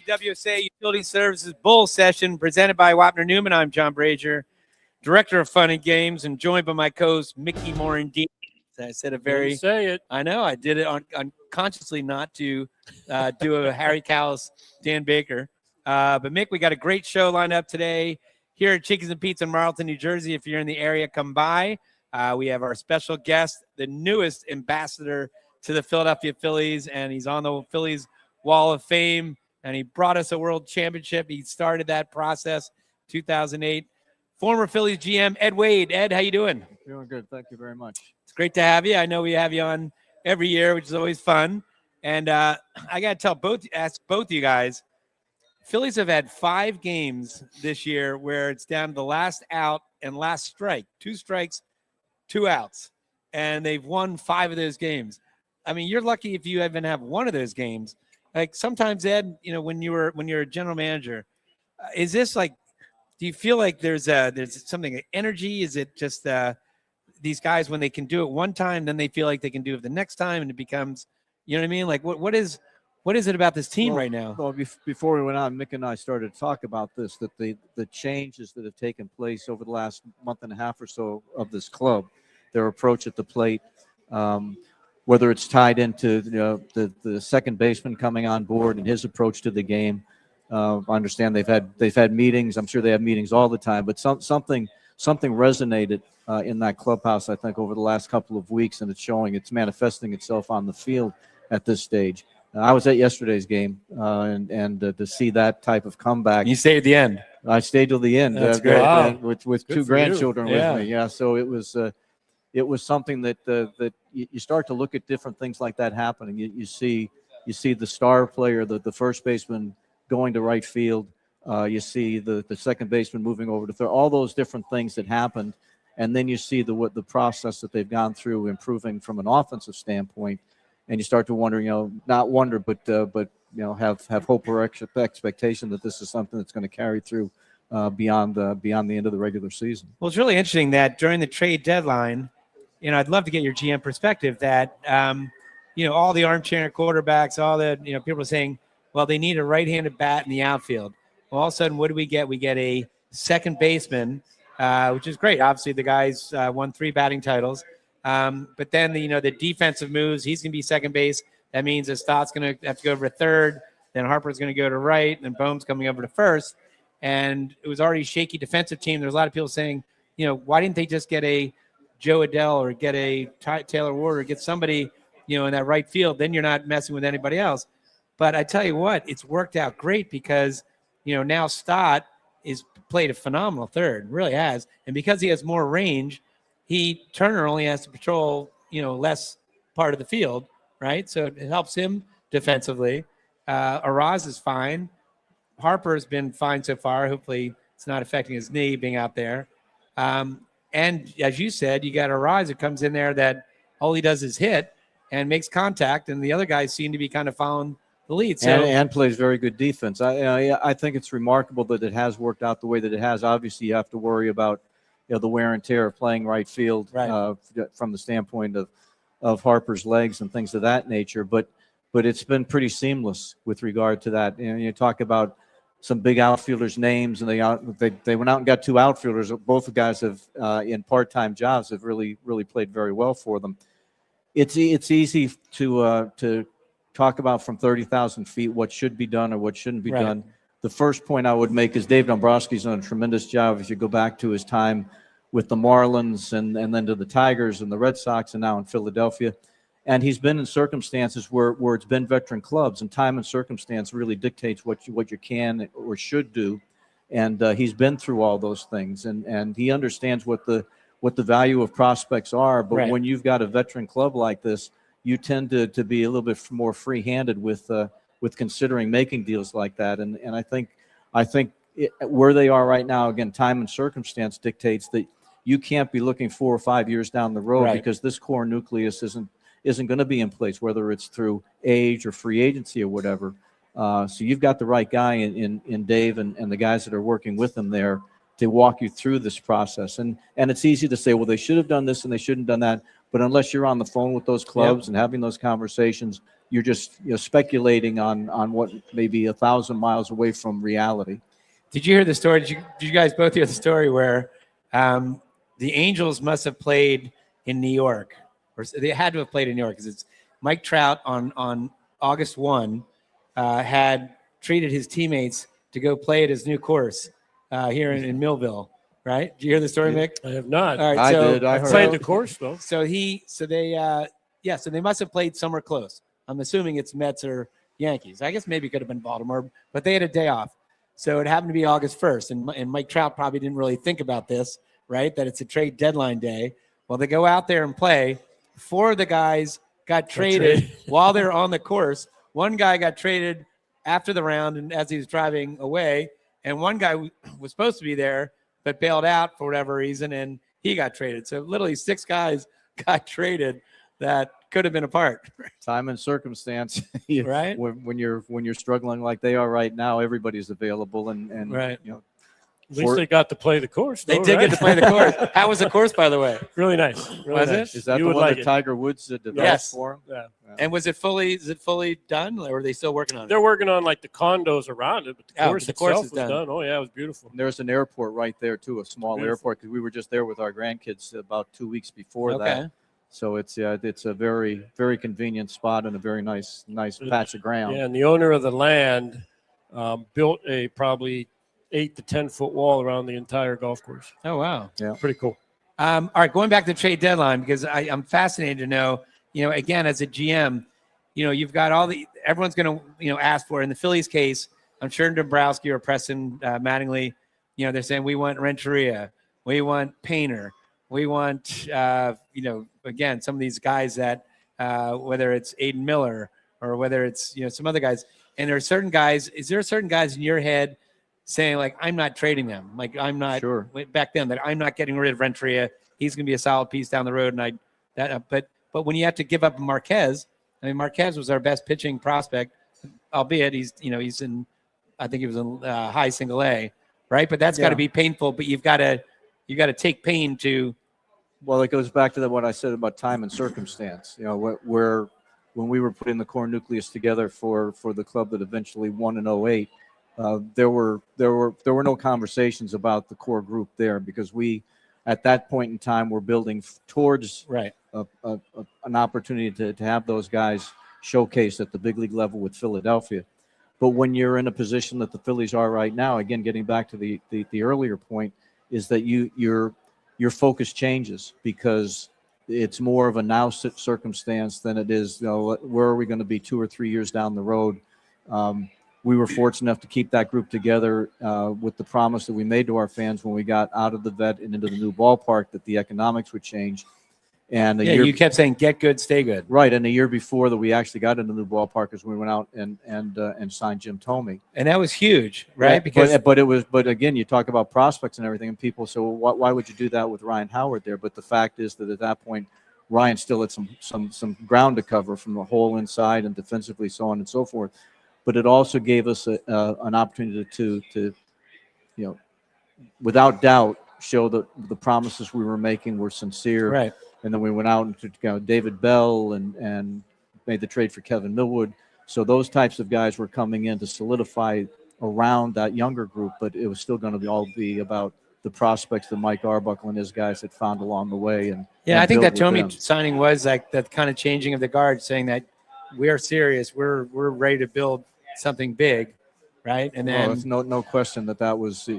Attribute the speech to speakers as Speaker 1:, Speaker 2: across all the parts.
Speaker 1: the WSA Utility Services Bull Session presented by Wapner Newman. I'm John Brazer, Director of Fun and Games, and joined by my co-host, Mickey Morandini. I said a very
Speaker 2: Didn't say it.
Speaker 1: I know I did it unconsciously not to do a Harry Callis, Dan Baker. But Mick, we got a great show lined up today here at Chickie's and Pete's in Marlton, New Jersey. If you're in the area, come by. We have our special guest, the newest ambassador to the Philadelphia Phillies, and he's on the Phillies Wall of Fame, and he brought us a world championship. He started that process 2008. Former Phillies GM Ed Wade. Ed, how you doing?
Speaker 3: Doing good. Thank you very much.
Speaker 1: It's great to have you. I know we have you on every year, which is always fun. And I got to ask both you guys, Phillies have had 5 games this year where it's down to the last out and last strike. 2 strikes, 2 outs. And they've won 5 of those games. I mean, you're lucky if you even have one of those games. Like sometimes, Ed, you know, when you're a general manager, is this like, do you feel like there's something energy? Is it just these guys, when they can do it one time, then they feel like they can do it the next time, and it becomes, you know what I mean? Like what is it about this team right now?
Speaker 3: Well, before we went on, Mick and I started to talk about this, that the changes that have taken place over the last month and a half or so of this club, their approach at the plate, whether it's tied into the second baseman coming on board and his approach to the game. I understand they've had meetings. I'm sure they have meetings all the time, but something resonated in that clubhouse, I think, over the last couple of weeks, and it's manifesting itself on the field at this stage. I was at yesterday's game, and to see that type of comeback.
Speaker 1: You stayed at the end.
Speaker 3: I stayed till the end.
Speaker 1: That's great.
Speaker 3: Wow. With 2 grandchildren
Speaker 1: with
Speaker 3: me. Yeah, so it was something that you start to look at different things like that happening. You see the star player, the first baseman going to right field. You see the second baseman moving over to third. All those different things that happened, and then you see the process that they've gone through, improving from an offensive standpoint, and you start to wonder, not wonder, but have hope or expectation that this is something that's going to carry through beyond the end of the regular season.
Speaker 1: Well, it's really interesting that during the trade deadline, I'd love to get your GM perspective that, all the armchair quarterbacks, all the, people are saying, well, they need a right-handed bat in the outfield. Well, all of a sudden, what do we get? We get a second baseman, which is great. Obviously, the guy's won 3 batting titles. But then, the defensive moves, he's going to be second base. That means that Stott's going to have to go over to third. Then Harper's going to go to right. And Bohm's coming over to first. And it was already a shaky defensive team. There's a lot of people saying, why didn't they just get a Joe Adell or get a Taylor Ward or get somebody, in that right field? Then you're not messing with anybody else. But I tell you what, it's worked out great because, now Stott is played a phenomenal third, really has. And because he has more range, Turner only has to patrol, less part of the field, right? So it helps him defensively. Araz is fine. Harper's been fine so far. Hopefully it's not affecting his knee being out there. And as you said, you got Araz that comes in there that all he does is hit and makes contact, and the other guys seem to be kind of following the lead. So
Speaker 3: and plays very good defense. I think it's remarkable that it has worked out the way that it has. Obviously, you have to worry about the wear and tear of playing right field, right, from the standpoint of Harper's legs and things of that nature. But it's been pretty seamless with regard to that. You talk about some big outfielders' names, and they went out and got 2 outfielders. Both the guys have in part-time jobs have really played very well for them. It's easy to talk about from 30,000 feet what should be done or what shouldn't be done. The first point I would make is Dave Dombrowski's done a tremendous job. If you go back to his time with the Marlins and then to the Tigers and the Red Sox and now in Philadelphia, and he's been in circumstances where it's been veteran clubs, and time and circumstance really dictates what you can or should do. And he's been through all those things, and he understands what the value of prospects are. But when you've got a veteran club like this, you tend to be a little bit more free-handed with considering making deals like that. And I think where they are right now, again, time and circumstance dictates that you can't be looking 4 or 5 years down the road because this core nucleus isn't going to be in place, whether it's through age or free agency or whatever. So you've got the right guy in Dave and the guys that are working with him there to walk you through this process. And it's easy to say, well, they should have done this and they shouldn't have done that. But unless you're on the phone with those clubs and having those conversations, you're just speculating on what may be 1,000 miles away from reality.
Speaker 1: Did you hear the story? Did you guys both hear the story where the Angels must have played in New York, or they had to have played in New York because it's Mike Trout on August 1 had treated his teammates to go play at his new course here in Millville, right? Did you hear the story, Mick?
Speaker 2: I have not.
Speaker 1: All right,
Speaker 3: I did. I heard.
Speaker 2: Played the course though.
Speaker 1: So they must have played somewhere close. I'm assuming it's Mets or Yankees. I guess maybe it could have been Baltimore, but they had a day off. So it happened to be August 1st, and Mike Trout probably didn't really think about this, right, that it's a trade deadline day. Well, they go out there and play. 4 of the guys got traded while they're on the course. One guy got traded after the round and as he was driving away, and one guy was supposed to be there but bailed out for whatever reason, and he got traded. So literally 6 guys got traded that could have been apart.
Speaker 3: Time and circumstance,
Speaker 1: right?
Speaker 3: When you're struggling like they are right now, everybody's available, and
Speaker 1: right.
Speaker 2: At least they got to play the course.
Speaker 1: They did get to play the course. How was the course, by the way?
Speaker 2: Really nice. Really
Speaker 1: Was
Speaker 2: nice.
Speaker 1: it?
Speaker 3: Is that
Speaker 2: You
Speaker 3: the
Speaker 2: would
Speaker 3: one
Speaker 2: like
Speaker 3: that
Speaker 2: it.
Speaker 3: Tiger Woods developed
Speaker 1: Yes.
Speaker 3: for him?
Speaker 2: Yeah.
Speaker 1: And is it fully done, or are they still working on it?
Speaker 2: They're working on like the condos around it, but the course itself
Speaker 1: is
Speaker 2: was done. Oh yeah, it was beautiful.
Speaker 3: And there's an airport right there too, a small
Speaker 2: Beautiful.
Speaker 3: airport, because we were just there with our grandkids about 2 weeks before
Speaker 1: Okay.
Speaker 3: that. So it's a very, very convenient spot and a very nice patch of ground.
Speaker 2: Yeah, and the owner of the land built a probably 8 to 10 foot wall around the entire golf course.
Speaker 1: Oh, wow.
Speaker 3: Yeah.
Speaker 2: Pretty cool.
Speaker 1: All right, going back to the trade deadline, because I'm fascinated to know, again, as a GM, you've got everyone's going to, ask for. In the Phillies case, I'm sure Dombrowski or Preston Mattingly, they're saying we want Renteria, we want Painter, we want, again, some of these guys that, whether it's Aiden Miller or whether it's, some other guys. And there are certain guys, is there certain guys in your head saying, like, I'm not trading them? Like, I'm not,
Speaker 3: Sure.
Speaker 1: back then, that I'm not getting rid of Renteria. He's going to be a solid piece down the road. And but when you have to give up Marquez, I mean, Marquez was our best pitching prospect, albeit he's in, I think he was in high single A, right? But that's got to be painful, but you've got to take pain to.
Speaker 3: Well, it goes back to what I said about time and circumstance. Where when we were putting the core nucleus together for the club that eventually won in 2008, there were no conversations about the core group there, because we, at that point in time, were building towards an opportunity to have those guys showcased at the big league level with Philadelphia. But when you're in a position that the Phillies are right now, again, getting back to the earlier point, is that your focus changes, because it's more of a now circumstance than it is, where are we going to be 2 or 3 years down the road? We were fortunate enough to keep that group together with the promise that we made to our fans when we got out of the vet and into the new ballpark that the economics would change. And
Speaker 1: you kept saying get good, stay good.
Speaker 3: Right, and a year before that, we actually got into the new ballpark as we went out and signed Jim Thome.
Speaker 1: And that was huge, right?
Speaker 3: Yeah, but again, you talk about prospects and everything, and people say, well, why would you do that with Ryan Howard there? But the fact is that at that point, Ryan still had some ground to cover from the whole inside and defensively, so on and so forth. But it also gave us an opportunity to without doubt, show that the promises we were making were sincere.
Speaker 1: Right.
Speaker 3: And then we went out and took David Bell and made the trade for Kevin Millwood. So those types of guys were coming in to solidify around that younger group, but it was still going to all be about the prospects that Mike Arbuckle and his guys had found along the way. And
Speaker 1: I think that
Speaker 3: Thome
Speaker 1: Thome signing was like that kind of changing of the guard, saying that we're serious, we're ready to build something big, right? And then
Speaker 3: no question that was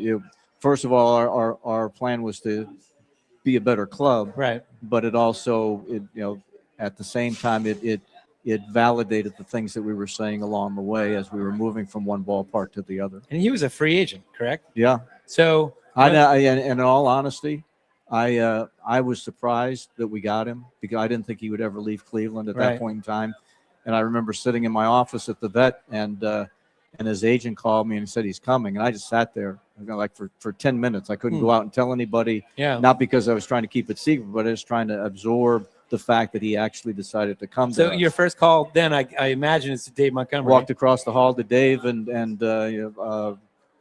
Speaker 3: first of all, our plan was to be a better club,
Speaker 1: right?
Speaker 3: But it also at the same time it validated the things that we were saying along the way as we were moving from one ballpark to the other.
Speaker 1: And he was a free agent, correct?
Speaker 3: Yeah.
Speaker 1: So
Speaker 3: and in all honesty, I was surprised that we got him, because I didn't think he would ever leave Cleveland at that point in time. And I remember sitting in my office at the vet, and his agent called me and said he's coming, and I just sat there like for 10 minutes. I couldn't go out and tell anybody, not because I was trying to keep it secret, but I was trying to absorb the fact that he actually decided to come.
Speaker 1: So
Speaker 3: to
Speaker 1: your
Speaker 3: us.
Speaker 1: first call then, I imagine, it's to Dave Montgomery.
Speaker 3: Walked across the hall to Dave and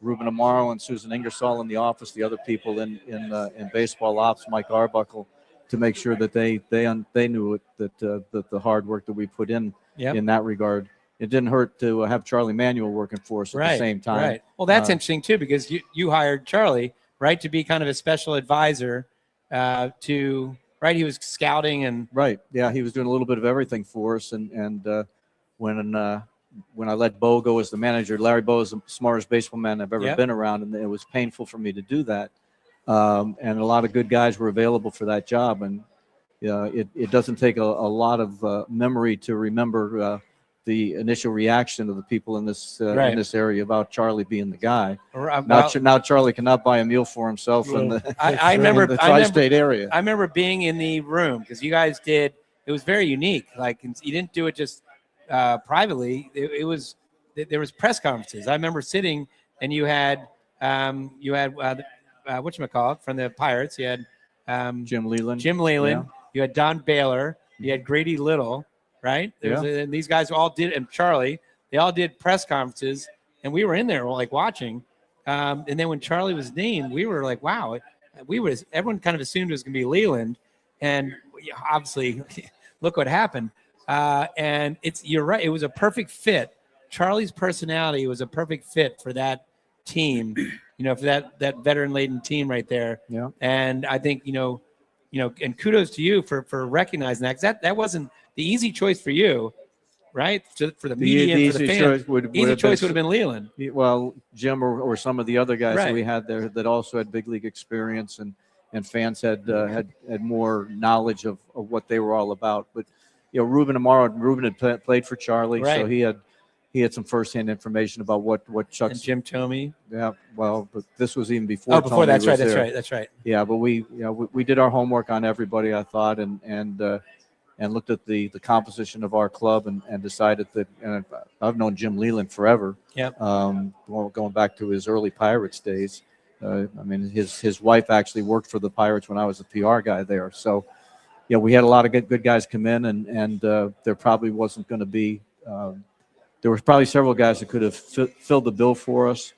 Speaker 3: Ruben Amaro and Susan Ingersoll in the office, the other people in baseball ops, Mike Arbuckle, to make sure that they knew it, that the hard work that we put in in that regard. It didn't hurt to have Charlie Manuel working for us at the same time.
Speaker 1: Right. Well, that's interesting too, because you hired Charlie, right, to be kind of a special advisor to, right? He was scouting and
Speaker 3: right. Yeah, he was doing a little bit of everything for us. And when I let Bo go as the manager, Larry Bo is the smartest baseball man I've ever been around, and it was painful for me to do that. And a lot of good guys were available for that job, and it doesn't take a lot of memory to remember the initial reaction of the people in this area about Charlie being the guy. Now Charlie cannot buy a meal for himself in the,
Speaker 1: I remember
Speaker 3: the tri-state area.
Speaker 1: I remember being in the room because you guys did. It was very unique. Like, you didn't do it just privately. There was press conferences. I remember sitting, and you had whatchamacallit from the Pirates. You had
Speaker 3: Jim Leland.
Speaker 1: Yeah. You had Don Baylor. You had Grady Little. Right? And these guys all did, and Charlie, they all did press conferences, and we were in there like watching. And then when Charlie was named, we were like, wow. Everyone kind of assumed it was going to be Leland, and obviously, look what happened. And you're right. It was a perfect fit. Charlie's personality was a perfect fit for that team, for that veteran-laden team right there.
Speaker 3: Yeah.
Speaker 1: And I think, and kudos to you for recognizing that, because that wasn't the easy choice for you, right? For the media and for the fans. Easy choice would have been Leland.
Speaker 3: Well, Jim or some of the other guys that we had there that also had big league experience, and fans had more knowledge of what they were all about. But Ruben had played for Charlie, so he had some firsthand information about what Chuck's
Speaker 1: and Jim Thome.
Speaker 3: Yeah, well, but this was even before.
Speaker 1: Before
Speaker 3: Thome
Speaker 1: that's right.
Speaker 3: Yeah, but we did our homework on everybody, I thought, and looked at the composition of our club and decided that. And I've known Jim Leland forever.
Speaker 1: Yeah.
Speaker 3: Going back to his early Pirates days. I mean, his wife actually worked for the Pirates when I was a PR guy there. So, we had a lot of good guys come in, and there probably wasn't going to be. There were probably several guys that could have filled the bill for us,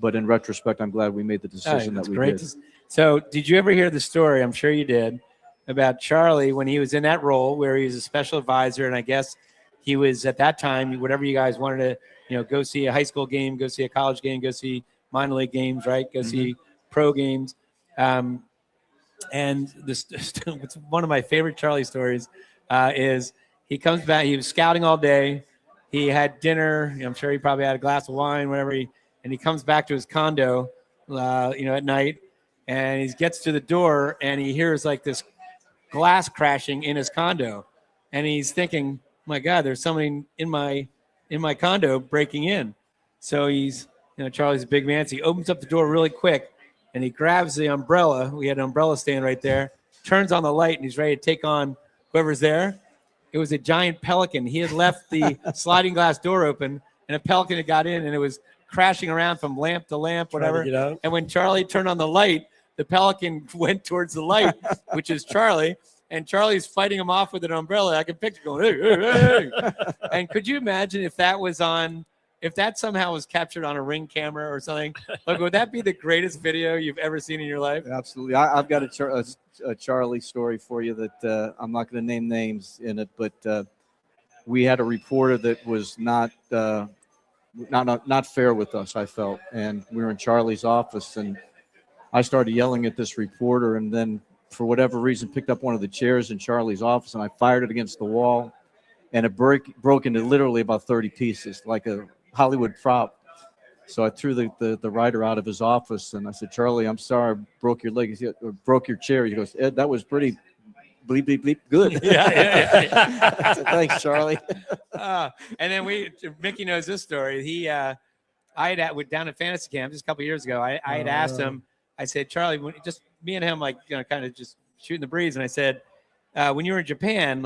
Speaker 3: but in retrospect, I'm glad we made the decision that we did.
Speaker 1: So, did you ever hear the story? I'm sure you did, about Charlie when he was in that role where he was a special advisor, and I guess he was at that time, whatever you guys wanted to, go see a high school game, go see a college game, go see minor league games, right? Go see pro games. And it's one of my favorite Charlie stories is he comes back. He was scouting all day. He had dinner. I'm sure he probably had a glass of wine, whatever. And he comes back to his condo, at night, and he gets to the door and he hears like this glass crashing in his condo, and he's thinking, my God, there's somebody in my condo breaking in. So he's, Charlie's a big man, so he opens up the door really quick, and he grabs the umbrella. We had an umbrella stand right there, turns on the light, and he's ready to take on whoever's there. It was a giant pelican. He had left the sliding glass door open, and a pelican had got in, and it was crashing around from lamp to lamp, whatever. And when Charlie turned on the light, the pelican went towards the light, which is Charlie, and Charlie's fighting him off with an umbrella. I can picture going, hey, hey, hey. And could you imagine if that somehow was captured on a Ring camera or something? Like, would that be the greatest video you've ever seen in your life?
Speaker 3: Absolutely. I've got a Charlie story for you that I'm not going to name names in it, but we had a reporter that was not fair with us, I felt, and we were in Charlie's office, and I started yelling at this reporter, and then for whatever reason picked up one of the chairs in Charlie's office, and I fired it against the wall, and it broke into literally about 30 pieces, like a Hollywood prop. So I threw the writer out of his office, and I said, Charlie, I'm sorry, I broke your leg, or broke your chair. He goes, Ed, that was pretty bleep, bleep, bleep, good.
Speaker 1: Yeah.
Speaker 3: Said, thanks, Charlie.
Speaker 1: And then Mickey knows this story. I had down at fantasy camp just a couple of years ago, I had asked him, I said, Charlie, just me and him, kind of just shooting the breeze. And I said, when you were in Japan,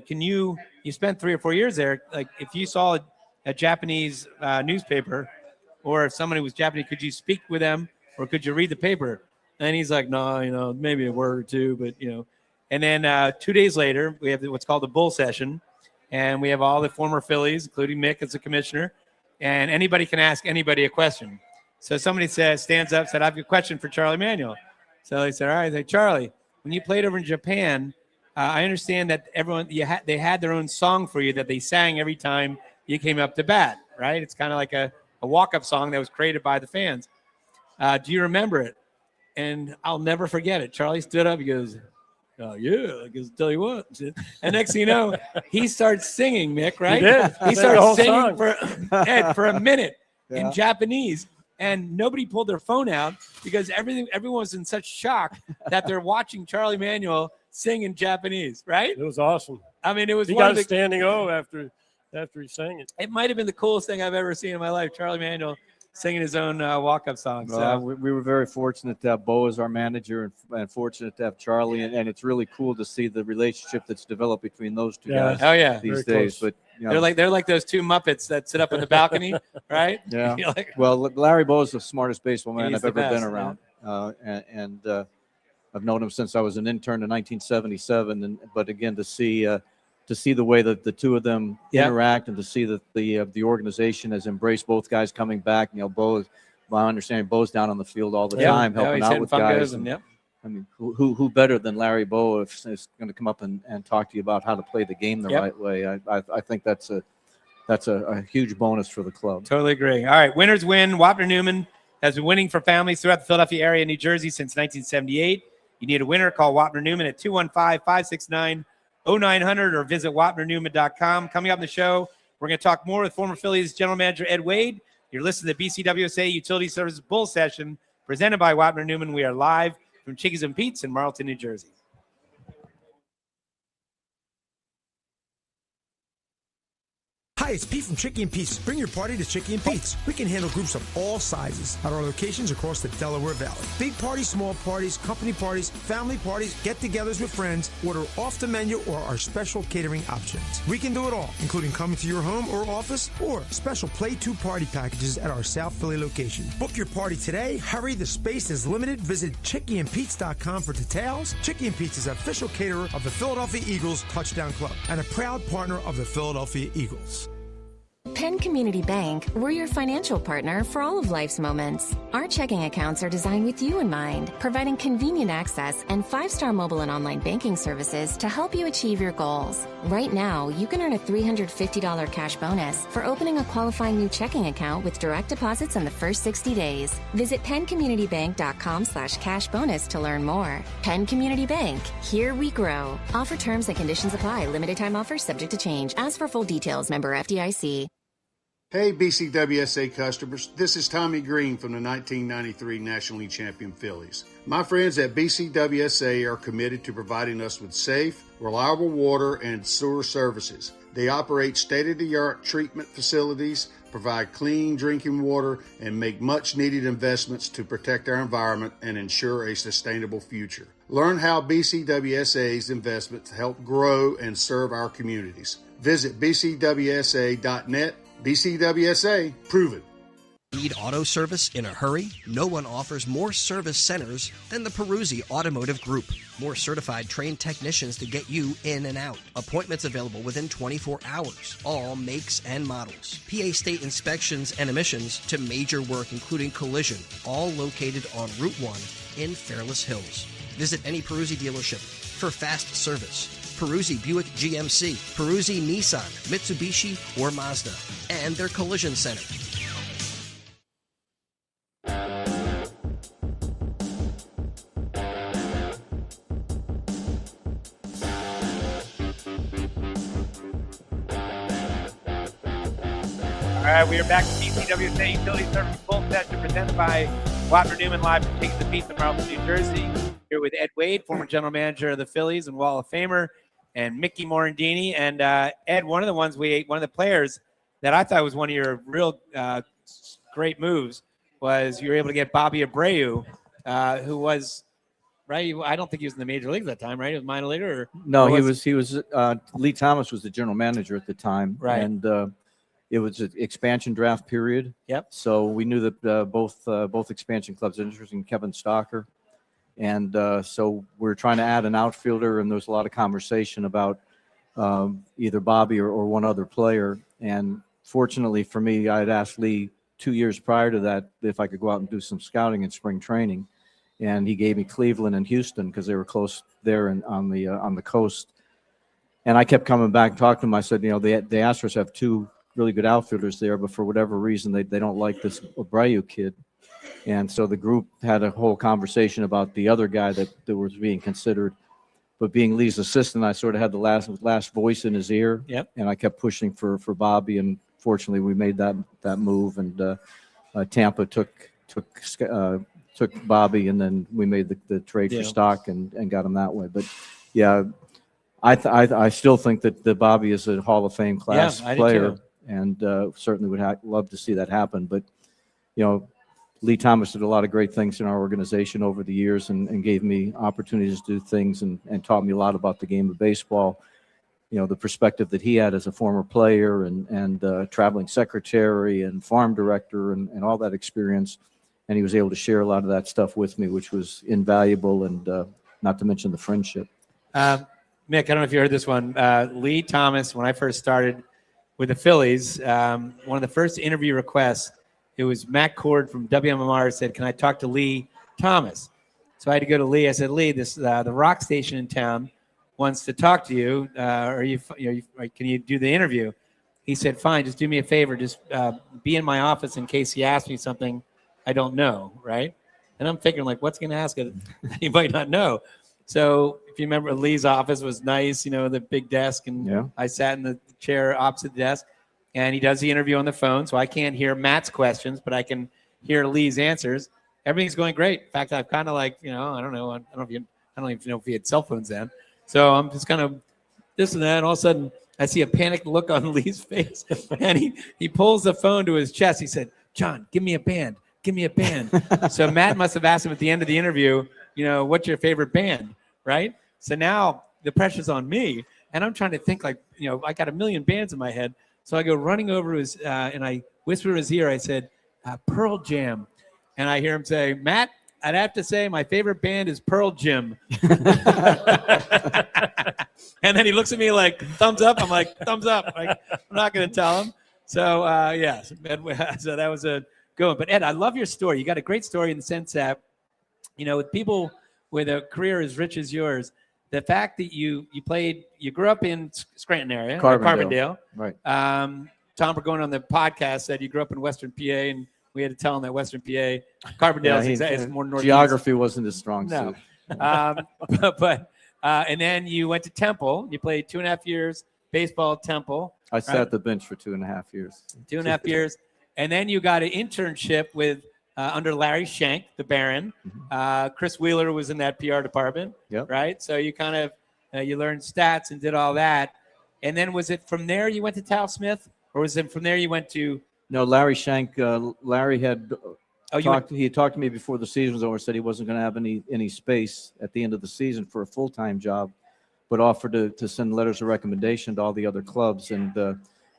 Speaker 1: can you spent 3 or 4 years there, like if you saw a Japanese newspaper, or if somebody was Japanese, could you speak with them or could you read the paper? And he's like, no, maybe a word or two, but And then 2 days later, we have what's called the bull session, and we have all the former Phillies, including Mick as the commissioner, and anybody can ask anybody a question. So somebody stands up, said, I have a question for Charlie Manuel. So they said, all right, Charlie, when you played over in Japan, I understand that they had their own song for you that they sang every time you came up to bat, right? It's kind of like a walk-up song that was created by the fans. Do you remember it? And I'll never forget it. Charlie stood up. He goes, "Oh yeah," I guess tell you what. And next thing you know, he starts singing, Mick. Right?
Speaker 2: He did.
Speaker 1: He starts singing for a minute in Japanese, and nobody pulled their phone out because everyone was in such shock that they're watching Charlie Manuel sing in Japanese. Right?
Speaker 2: It was awesome.
Speaker 1: I mean, it was.
Speaker 2: He got a standing O after he sang it.
Speaker 1: It might have been the coolest thing I've ever seen in my life. Charlie Manuel singing his own walk-up song. So.
Speaker 3: We were very fortunate to have Bo as our manager and fortunate to have Charlie. And it's really cool to see the relationship that's developed between those two guys these days. But
Speaker 1: they're like those two Muppets that sit up in the balcony, right?
Speaker 3: Yeah. Well, Larry Bo is the smartest baseball man I've ever been around. I've known him since I was an intern in 1977. But again, to see the way that the two of them interact and to see that the organization has embraced both guys coming back. Bo, my understanding, Bo's down on the field all the time helping out with guys. I mean, who better than Larry Bo if is going to come up and talk to you about how to play the game the right way? I think that's a huge bonus for the club.
Speaker 1: Totally agree. All right, winners win. Wapner Newman has been winning for families throughout the Philadelphia area, New Jersey since 1978. You need a winner, call Wapner Newman at 215-569-0900 or visit wapnernewman.com. Coming up in the show, we're going to talk more with former Phillies general manager Ed Wade. You're listening to BCWSA Utility Services Bull Session presented by Wapner Newman. We are live from Chickies and Pete's in Marlton, New Jersey.
Speaker 4: Hi, it's Pete from Chickie and Pete's. Bring your party to Chickie and Pete's. We can handle groups of all sizes at our locations across the Delaware Valley. Big parties, small parties, company parties, family parties, get-togethers with friends. Order off the menu or our special catering options. We can do it all, including coming to your home or office or special Play 2 party packages at our South Philly location. Book your party today. Hurry, the space is limited. Visit ChickieandPete's.com for details. Chickie and Pete's is official caterer of the Philadelphia Eagles Touchdown Club and a proud partner of the Philadelphia Eagles.
Speaker 5: Penn Community Bank, we're your financial partner for all of life's moments. Our checking accounts are designed with you in mind, providing convenient access and 5-star mobile and online banking services to help you achieve your goals. Right now, you can earn a $350 cash bonus for opening a qualifying new checking account with direct deposits in the first 60 days. Visit PennCommunityBank.com/cash bonus to learn more. Penn Community Bank, here we grow. Offer terms and conditions apply. Limited time offers subject to change. As for full details, member FDIC.
Speaker 6: Hey BCWSA customers, this is Tommy Green from the 1993 National League champion Phillies. My friends at BCWSA are committed to providing us with safe, reliable water and sewer services. They operate state-of-the-art treatment facilities, provide clean drinking water, and make much-needed investments to protect our environment and ensure a sustainable future. Learn how BCWSA's investments help grow and serve our communities. Visit bcwsa.net. BCWSA, prove it.
Speaker 7: Need auto service in a hurry? No one offers more service centers than the Peruzzi Automotive Group. More certified trained technicians to get you in and out. Appointments available within 24 hours. All makes and models. PA state inspections and emissions to major work including collision. All located on Route 1 in Fairless Hills. Visit any Peruzzi dealership for fast service. Peruzzi Buick GMC, Peruzzi Nissan, Mitsubishi, or Mazda, and their collision center.
Speaker 1: All right, we are back to BCWSA Utility Service Full Session presented by Wapner Newman live from Chickies and Pete's in Marlton, New Jersey. Here with Ed Wade, former general manager of the Phillies and Wall of Famer, and Mickey Morandini. And Ed, one of the players that I thought was one of your real great moves was you were able to get Bobby Abreu, who was right. I don't think he was in the major leagues at that time, right? He was minor leaguer. Or,
Speaker 3: no, he was. Lee Thomas was the general manager at the time,
Speaker 1: right?
Speaker 3: And it was an expansion draft period.
Speaker 1: Yep.
Speaker 3: So we knew that both expansion clubs are interested in Kevin Stocker. And so we're trying to add an outfielder, and there was a lot of conversation about either Bobby or one other player. And fortunately for me, I had asked Lee 2 years prior to that if I could go out and do some scouting in spring training. and he gave me Cleveland and Houston because they were close there and on the coast. And I kept coming back and talking to him. I said, the Astros have two really good outfielders there, but for whatever reason, they don't like this Abreu kid. And so the group had a whole conversation about the other guy that was being considered. But being Lee's assistant, I sort of had the last voice in his ear.
Speaker 1: Yep.
Speaker 3: And I kept pushing for Bobby, and fortunately we made that move. And Tampa took Bobby, and then we made the trade for Stock and got him that way. But yeah, I still think that Bobby is a Hall of Fame class player, and certainly would love to see that happen. But Lee Thomas did a lot of great things in our organization over the years and gave me opportunities to do things and taught me a lot about the game of baseball. The perspective that he had as a former player and traveling secretary and farm director and all that experience. And he was able to share a lot of that stuff with me, which was invaluable, and not to mention the friendship.
Speaker 1: Mick, I don't know if you heard this one. Lee Thomas, when I first started with the Phillies, one of the first interview requests, it was Matt Cord from WMMR said, "Can I talk to Lee Thomas?" So I had to go to Lee. I said, "Lee, the rock station in town wants to talk to you. Can you do the interview?" He said, "Fine, just do me a favor. Just be in my office in case he asks me something I don't know," right? And I'm thinking, like, what's he going to ask it that he might not know? So if you remember, Lee's office was nice, the big desk, and I sat in the chair opposite the desk. And he does the interview on the phone, so I can't hear Matt's questions, but I can hear Lee's answers. Everything's going great. In fact, I've kind of I don't know. I don't even know if he had cell phones then. So I'm just kind of this and that. And all of a sudden, I see a panicked look on Lee's face, and he pulls the phone to his chest. He said, "John, give me a band. Give me a band." So Matt must have asked him at the end of the interview, what's your favorite band, right? So now the pressure's on me, and I'm trying to think I got a million bands in my head. So I go running over to his, and I whisper in his ear. I said, "Pearl Jam," and I hear him say, "Matt, I'd have to say my favorite band is Pearl Jam." And then he looks at me like, "Thumbs up." I'm like, "Thumbs up." I'm not going to tell him. So so that was a good one. But Ed, I love your story. You got a great story in the sense that, with people with a career as rich as yours. The fact that you grew up in Scranton area, Carbondale.
Speaker 3: Right.
Speaker 1: Tom Burgoyne on the podcast said you grew up in Western PA, and we had to tell him that Western PA, Carbondale is more northeast.
Speaker 3: Geography wasn't his strong suit.
Speaker 1: And then you went to Temple. You played 2.5 years baseball at Temple.
Speaker 3: I sat the bench for 2.5 years. 2.5
Speaker 1: years. And then you got an internship with under Larry Shank, the Baron. Chris Wheeler was in that PR department, right? So you kind of you learned stats and did all that. And then was it from there you went to Tal Smith, or was it from there you went to?
Speaker 3: No, Larry Shank. Larry had he talked to me before the season was over. Said he wasn't going to have any space at the end of the season for a full-time job, but offered to send letters of recommendation to all the other clubs. And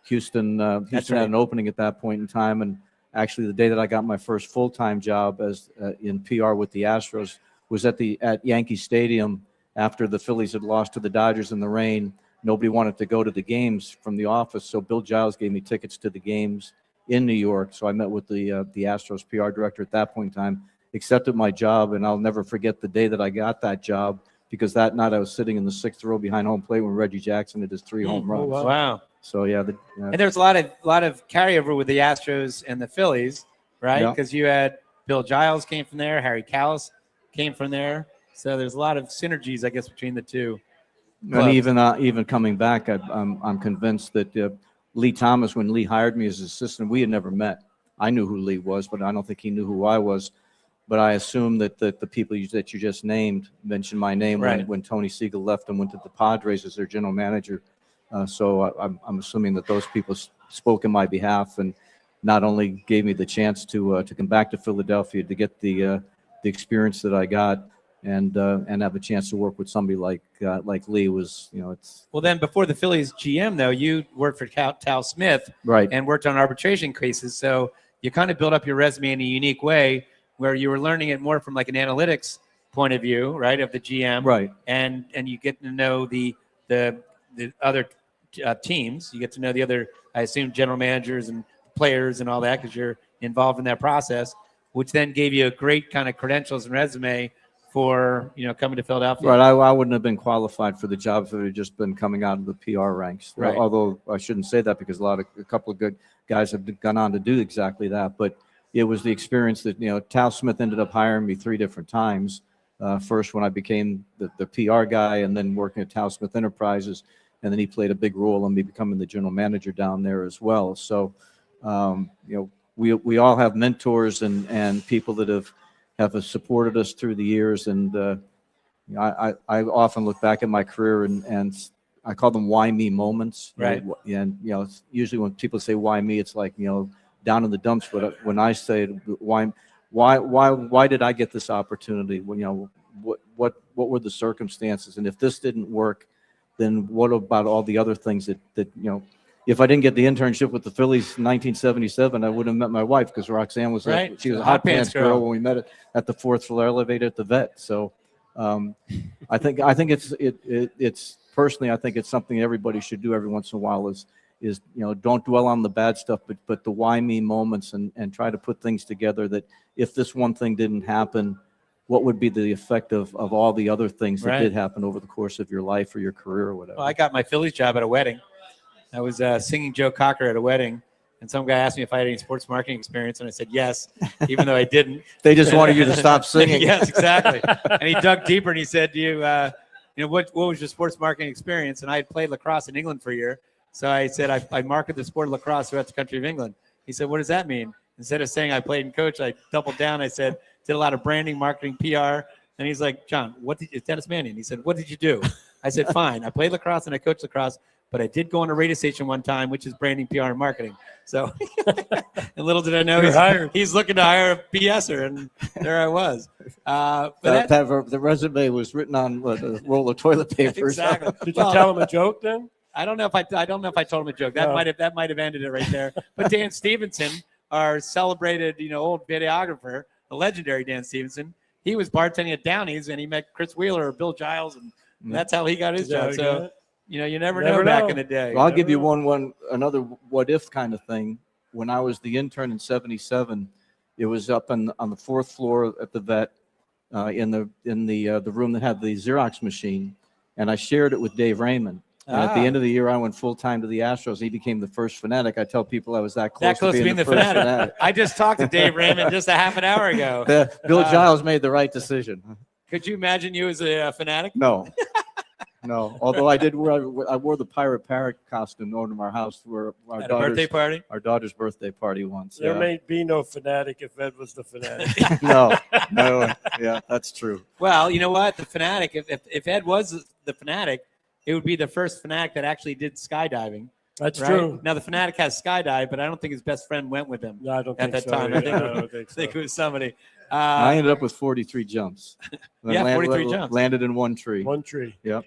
Speaker 3: Houston had an opening at that point in time, and actually, the day that I got my first full-time job as in PR with the Astros was at Yankee Stadium after the Phillies had lost to the Dodgers in the rain. Nobody wanted to go to the games from the office, so Bill Giles gave me tickets to the games in New York. So I met with the Astros PR director at that point in time, accepted my job, and I'll never forget the day that I got that job, because that night I was sitting in the 6th row behind home plate when Reggie Jackson hit his 3 home runs.
Speaker 1: Wow.
Speaker 3: So
Speaker 1: and there was a lot of carryover with the Astros and the Phillies, right? Because you had Bill Giles came from there, Harry Kalas came from there, so there's a lot of synergies, I guess, between the two.
Speaker 3: And even coming back, I'm convinced that Lee Thomas, when Lee hired me as his assistant, we had never met. I knew who Lee was, but I don't think he knew who I was. But I assume that the people that you just named mentioned my name when Tony Siegel left and went to the Padres as their general manager. So I'm assuming that those people spoke in my behalf and not only gave me the chance to come back to Philadelphia to get the experience that I got and have a chance to work with somebody like Lee was, it's.
Speaker 1: Well, then before the Phillies GM, though, you worked for Tal Smith,
Speaker 3: right,
Speaker 1: and worked on arbitration cases. So you kind of built up your resume in a unique way where you were learning it more from like an analytics point of view, right, of the GM,
Speaker 3: right,
Speaker 1: and you get to know the other teams. You get to know the other, I assume, general managers and players and all that because you're involved in that process. which then gave you a great kind of credentials and resume for, coming to Philadelphia.
Speaker 3: Right. I wouldn't have been qualified for the job if it had just been coming out of the PR ranks.
Speaker 1: Right.
Speaker 3: Although I shouldn't say that because a couple of good guys have gone on to do exactly that. But it was the experience that, Tal Smith ended up hiring me 3 different times. First when I became the PR guy, and then working at Tal Smith Enterprises. And then he played a big role in me becoming the general manager down there as well. So, we all have mentors and people that have supported us through the years. And I often look back at my career and I call them why me moments.
Speaker 1: Right.
Speaker 3: And, it's usually when people say why me, it's like, down in the dumps. But when I say why did I get this opportunity? When, what were the circumstances? And if this didn't work, then what about all the other things that if I didn't get the internship with the Phillies in 1977, I wouldn't have met my wife, because Roxanne was
Speaker 1: Right.
Speaker 3: she was a hot pants girl when we met at the 4th floor elevator at the Vet. So I think it's personally, I think it's something everybody should do every once in a while is don't dwell on the bad stuff, but the why me moments, and try to put things together that if this one thing didn't happen, what would be the effect of all the other things that did happen over the course of your life or your career or whatever.
Speaker 1: Well, I got my Phillies job at a wedding. I was singing Joe Cocker at a wedding, and some guy asked me if I had any sports marketing experience, and I said yes, even though I didn't.
Speaker 3: They just wanted you to stop singing.
Speaker 1: Yes, exactly. And he dug deeper, and he said, what was your sports marketing experience? And I had played lacrosse in England for a year. So I said, I marketed the sport of lacrosse throughout the country of England. He said, what does that mean? Instead of saying I played and coached, I doubled down. I said, did a lot of branding, marketing, PR. And he's like, John, Dennis Mannion. He said, what did you do? I said, fine. I played lacrosse and I coached lacrosse, but I did go on a radio station one time, which is branding, PR, and marketing. So, and little did I know he's looking to hire a BSer, and there I was.
Speaker 3: The resume was written on a roll of toilet paper.
Speaker 1: Exactly.
Speaker 2: Did you tell him a joke then?
Speaker 1: I don't know if I told him a joke. That might have ended it right there. But Dan Stevenson, our celebrated, old videographer, the legendary Dan Stevenson, he was bartending at Downey's, and he met Chris Wheeler or Bill Giles, and that's how he got his job. So, you never know back in the day.
Speaker 3: Well, I'll give you another what if kind of thing. When I was the intern in '77, it was up on the 4th floor at the Vet, in the room that had the Xerox machine, and I shared it with Dave Raymond. And at the end of the year, I went full time to the Astros. He became the first fanatic. I tell people I was that close to being the first fanatic.
Speaker 1: I just talked to Dave Raymond just a half an hour ago.
Speaker 3: Bill Giles made the right decision.
Speaker 1: Could you imagine you as a fanatic?
Speaker 3: No. Although I wore the Pirate Parrot costume over to our house for our daughter's birthday party once.
Speaker 2: There may be no fanatic if Ed was the fanatic.
Speaker 3: No. Yeah, that's true.
Speaker 1: Well, you know what? The fanatic, if Ed was the fanatic, it would be the first fanatic that actually did skydiving.
Speaker 2: That's true.
Speaker 1: Now, the fanatic has skydive, but I don't think his best friend went with him
Speaker 2: I don't
Speaker 1: at
Speaker 2: think
Speaker 1: that
Speaker 2: so.
Speaker 1: time.
Speaker 2: Yeah,
Speaker 1: I think it was somebody.
Speaker 3: I ended up with 43 jumps.
Speaker 1: 43 jumps.
Speaker 3: Landed in one tree.
Speaker 2: One tree.
Speaker 3: Yep.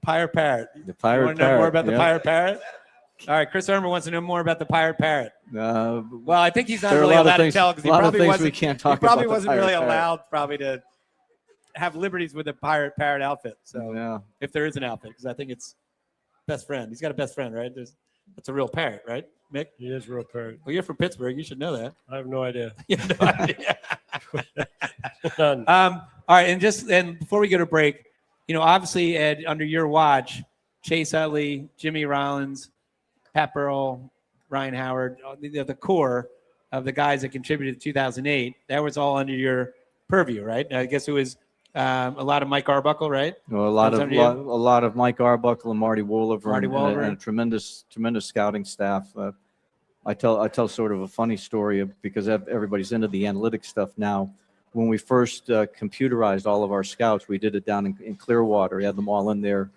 Speaker 1: Pirate Parrot.
Speaker 3: The Pirate
Speaker 1: You want to know
Speaker 3: Parrot.
Speaker 1: more about the Pirate Parrot? All right, Chris Irmer wants to know more about the Pirate Parrot. Well, I think he's not really allowed to tell because he probably wasn't.
Speaker 3: We can't talk
Speaker 1: he probably
Speaker 3: about
Speaker 1: wasn't really allowed to have liberties with a Pirate Parrot outfit. So if there is an outfit, because I think it's best friend. He's got a best friend, right? That's a real parrot, right, Mick?
Speaker 2: He is a real parrot.
Speaker 1: Well, you're from Pittsburgh. You should know that.
Speaker 2: I have no idea.
Speaker 1: You have no idea.
Speaker 2: None.
Speaker 1: All right, and before we go to break, obviously, Ed, under your watch, Chase Utley, Jimmy Rollins, Pat Burrell, Ryan Howard, the core of the guys that contributed to 2008, that was all under your purview, right? I guess it was a lot of Mike Arbuckle, right?
Speaker 3: Well, a lot of Mike Arbuckle and Marty Wolliver, and a tremendous scouting staff. I tell sort of a funny story because everybody's into the analytics stuff now. When we first computerized all of our scouts, we did it down in Clearwater. We had them all in there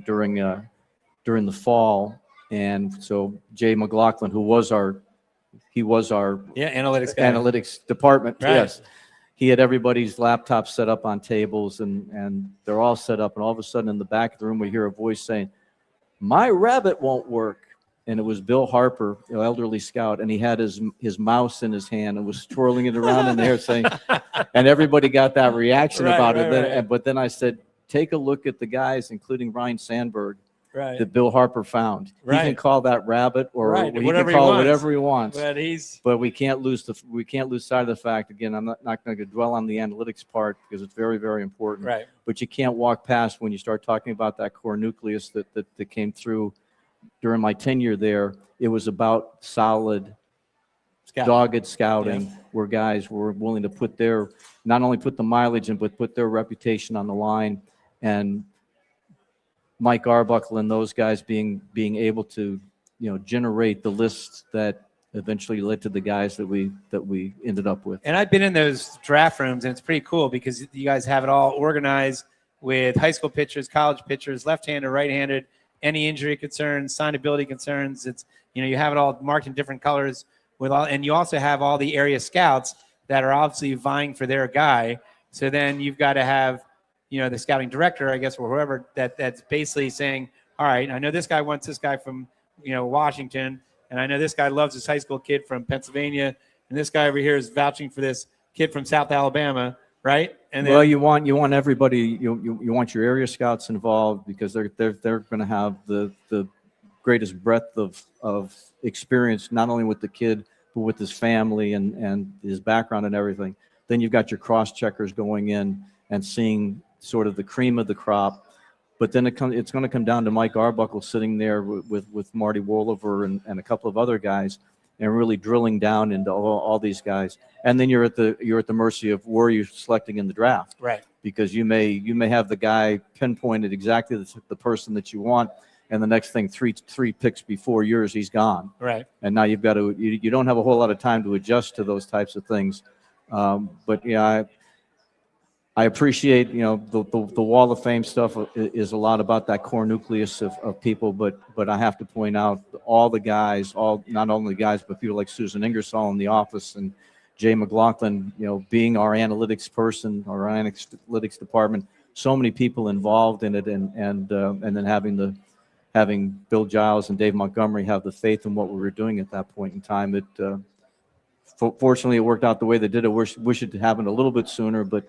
Speaker 3: during the fall, and so Jay McLaughlin, who was our analytics department,
Speaker 1: right.
Speaker 3: Yes. He had everybody's laptops set up on tables, and they're all set up. And all of a sudden, in the back of the room, we hear a voice saying, "My rabbit won't work." And it was Bill Harper, elderly scout, and he had his mouse in his hand and was twirling it around in there, saying, and everybody got that reaction about it. But then I said, take a look at the guys, including Ryan Sandberg, that Bill Harper found. He can call that rabbit, or he
Speaker 2: whatever
Speaker 3: can call
Speaker 2: he
Speaker 3: it whatever he wants.
Speaker 2: But
Speaker 3: we can't lose sight of the fact. Again, I'm not going to dwell on the analytics part because it's very, very important.
Speaker 2: Right.
Speaker 3: But you can't walk past when you start talking about that core nucleus that came through during my tenure there. It was about solid, dogged scouting, where guys were willing to put not only put the mileage in, but put their reputation on the line. And Mike Arbuckle and those guys being able to, generate the lists that eventually led to the guys that we ended up with.
Speaker 1: And I've been in those draft rooms, and it's pretty cool because you guys have it all organized with high school pitchers, college pitchers, left-handed, right-handed, any injury concerns, signability concerns. It's, you have it all marked in different colors and you also have all the area scouts that are obviously vying for their guy. So then you've got to have, the scouting director, I guess, or whoever that's basically saying, all right, I know this guy wants this guy from, Washington, and I know this guy loves this high school kid from Pennsylvania, and this guy over here is vouching for this kid from South Alabama, right? And then,
Speaker 3: you want everybody, you want your area scouts involved because they're going to have the greatest breadth of experience, not only with the kid but with his family and his background and everything. Then you've got your cross checkers going in and seeing sort of the cream of the crop. But then it's going to come down to Mike Arbuckle sitting there with Marty Wolliver and a couple of other guys and really drilling down into all these guys. And then you're at the mercy of where you're selecting in the draft.
Speaker 1: Right.
Speaker 3: Because you may have the guy pinpointed exactly the person that you want, and the next thing, three picks before yours, he's gone.
Speaker 1: Right.
Speaker 3: And now you've got to you don't have a whole lot of time to adjust to those types of things. But yeah, I appreciate, the Wall of Fame stuff is a lot about that core nucleus of people, but I have to point out all the guys, not only guys, but people like Susan Ingersoll in the office and Jay McLaughlin, being our analytics person, our analytics department, so many people involved in it, and then having Bill Giles and Dave Montgomery have the faith in what we were doing at that point in time. Fortunately, it worked out the way they did. I wish it had happened a little bit sooner, but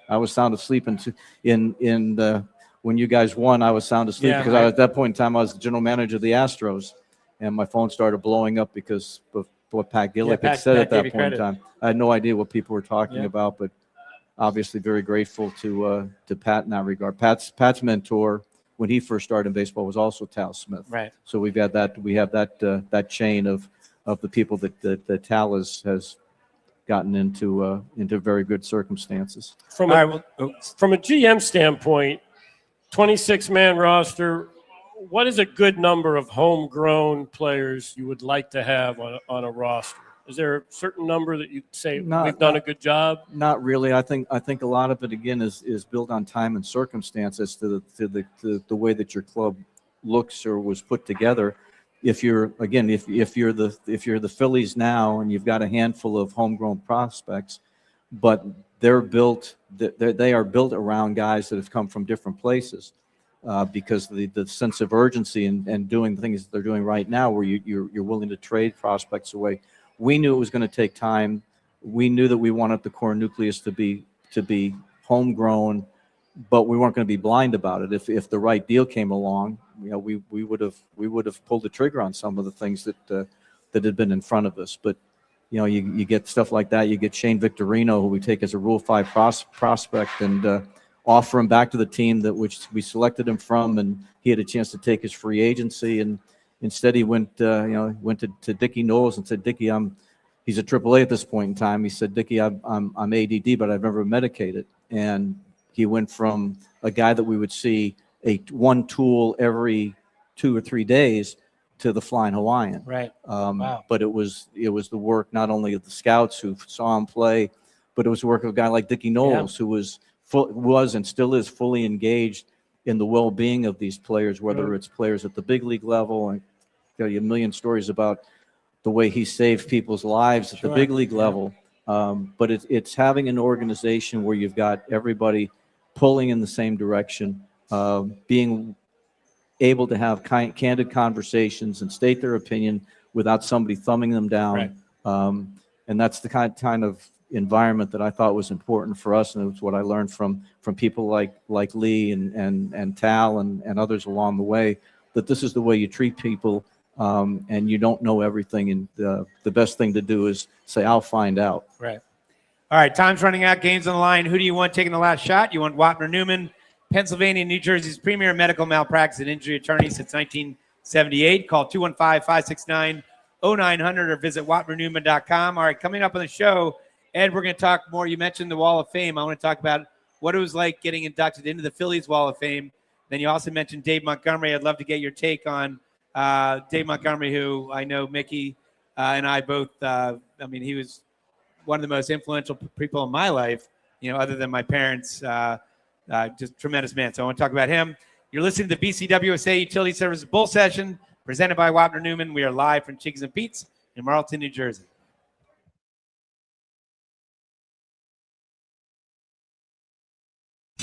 Speaker 3: I was sound asleep when you guys won. I was sound asleep because at that point in time I was the general manager of the Astros, and my phone started blowing up because of what Pat Gillick had said at that point in time. I had no idea what people were talking about, but obviously very grateful to Pat in that regard. Pat's mentor when he first started in baseball was also Tal Smith.
Speaker 1: Right.
Speaker 3: So we have that chain of the people that Tal has gotten into very good circumstances.
Speaker 2: From a GM standpoint, 26-man roster, what is a good number of homegrown players you would like to have on a roster? Is there a certain number that you say we've done a good job? Not
Speaker 3: really. I think a lot of it again is built on time and circumstances to the way that your club looks or was put together. If you're the Phillies now and you've got a handful of homegrown prospects, but they are built around guys that have come from different places, because the sense of urgency and doing the things that they're doing right now, where you're willing to trade prospects away. We knew it was going to take time. We knew that we wanted the core nucleus to be homegrown, but we weren't going to be blind about it. If the right deal came along, we would have pulled the trigger on some of the things that had been in front of us. But you get stuff like that. You get Shane Victorino, who we take as a Rule 5 prospect, and offer him back to the team which we selected him from, and he had a chance to take his free agency, and instead he went to Dickie Knowles and said, Dickie, he's a AAA at this point in time. He said, Dickie, I'm ADD, but I've never medicated. And he went from a guy that we would see one tool every 2 or 3 days to the Flying Hawaiian.
Speaker 1: Right.
Speaker 3: Wow. But it was the work not only of the scouts who saw him play, but it was the work of a guy like Dickie Knowles, who was and still is fully engaged in the well-being of these players, whether it's players at the big league level. And tell you a million stories about the way he saved people's lives at the big league level. But it's having an organization where you've got everybody pulling in the same direction, being able to have candid conversations and state their opinion without somebody thumbing them down. Right. And that's the kind of environment that I thought was important for us, and it was what I learned from people like Lee and Tal and others along the way, that this is the way you treat people, and you don't know everything. And the best thing to do is say, I'll find out.
Speaker 1: Right. All right, time's running out. Game's on the line. Who do you want taking the last shot? You want Wapner Newman, Pennsylvania, New Jersey's premier medical malpractice and injury attorney since 1978. Call 215-569-0900 or visit WapnerNewman.com. All right, coming up on the show, Ed, we're going to talk more. You mentioned the Wall of Fame. I want to talk about what it was like getting inducted into the Phillies Wall of Fame. Then you also mentioned Dave Montgomery. I'd love to get your take on Dave Montgomery, who I know Mickey and I both, he was one of the most influential people in my life, other than my parents, just tremendous man. So I want to talk about him. You're listening to the BCWSA Utility Services Bull Session, presented by Wapner Newman. We are live from Chickies and Pete's in Marlton, New Jersey.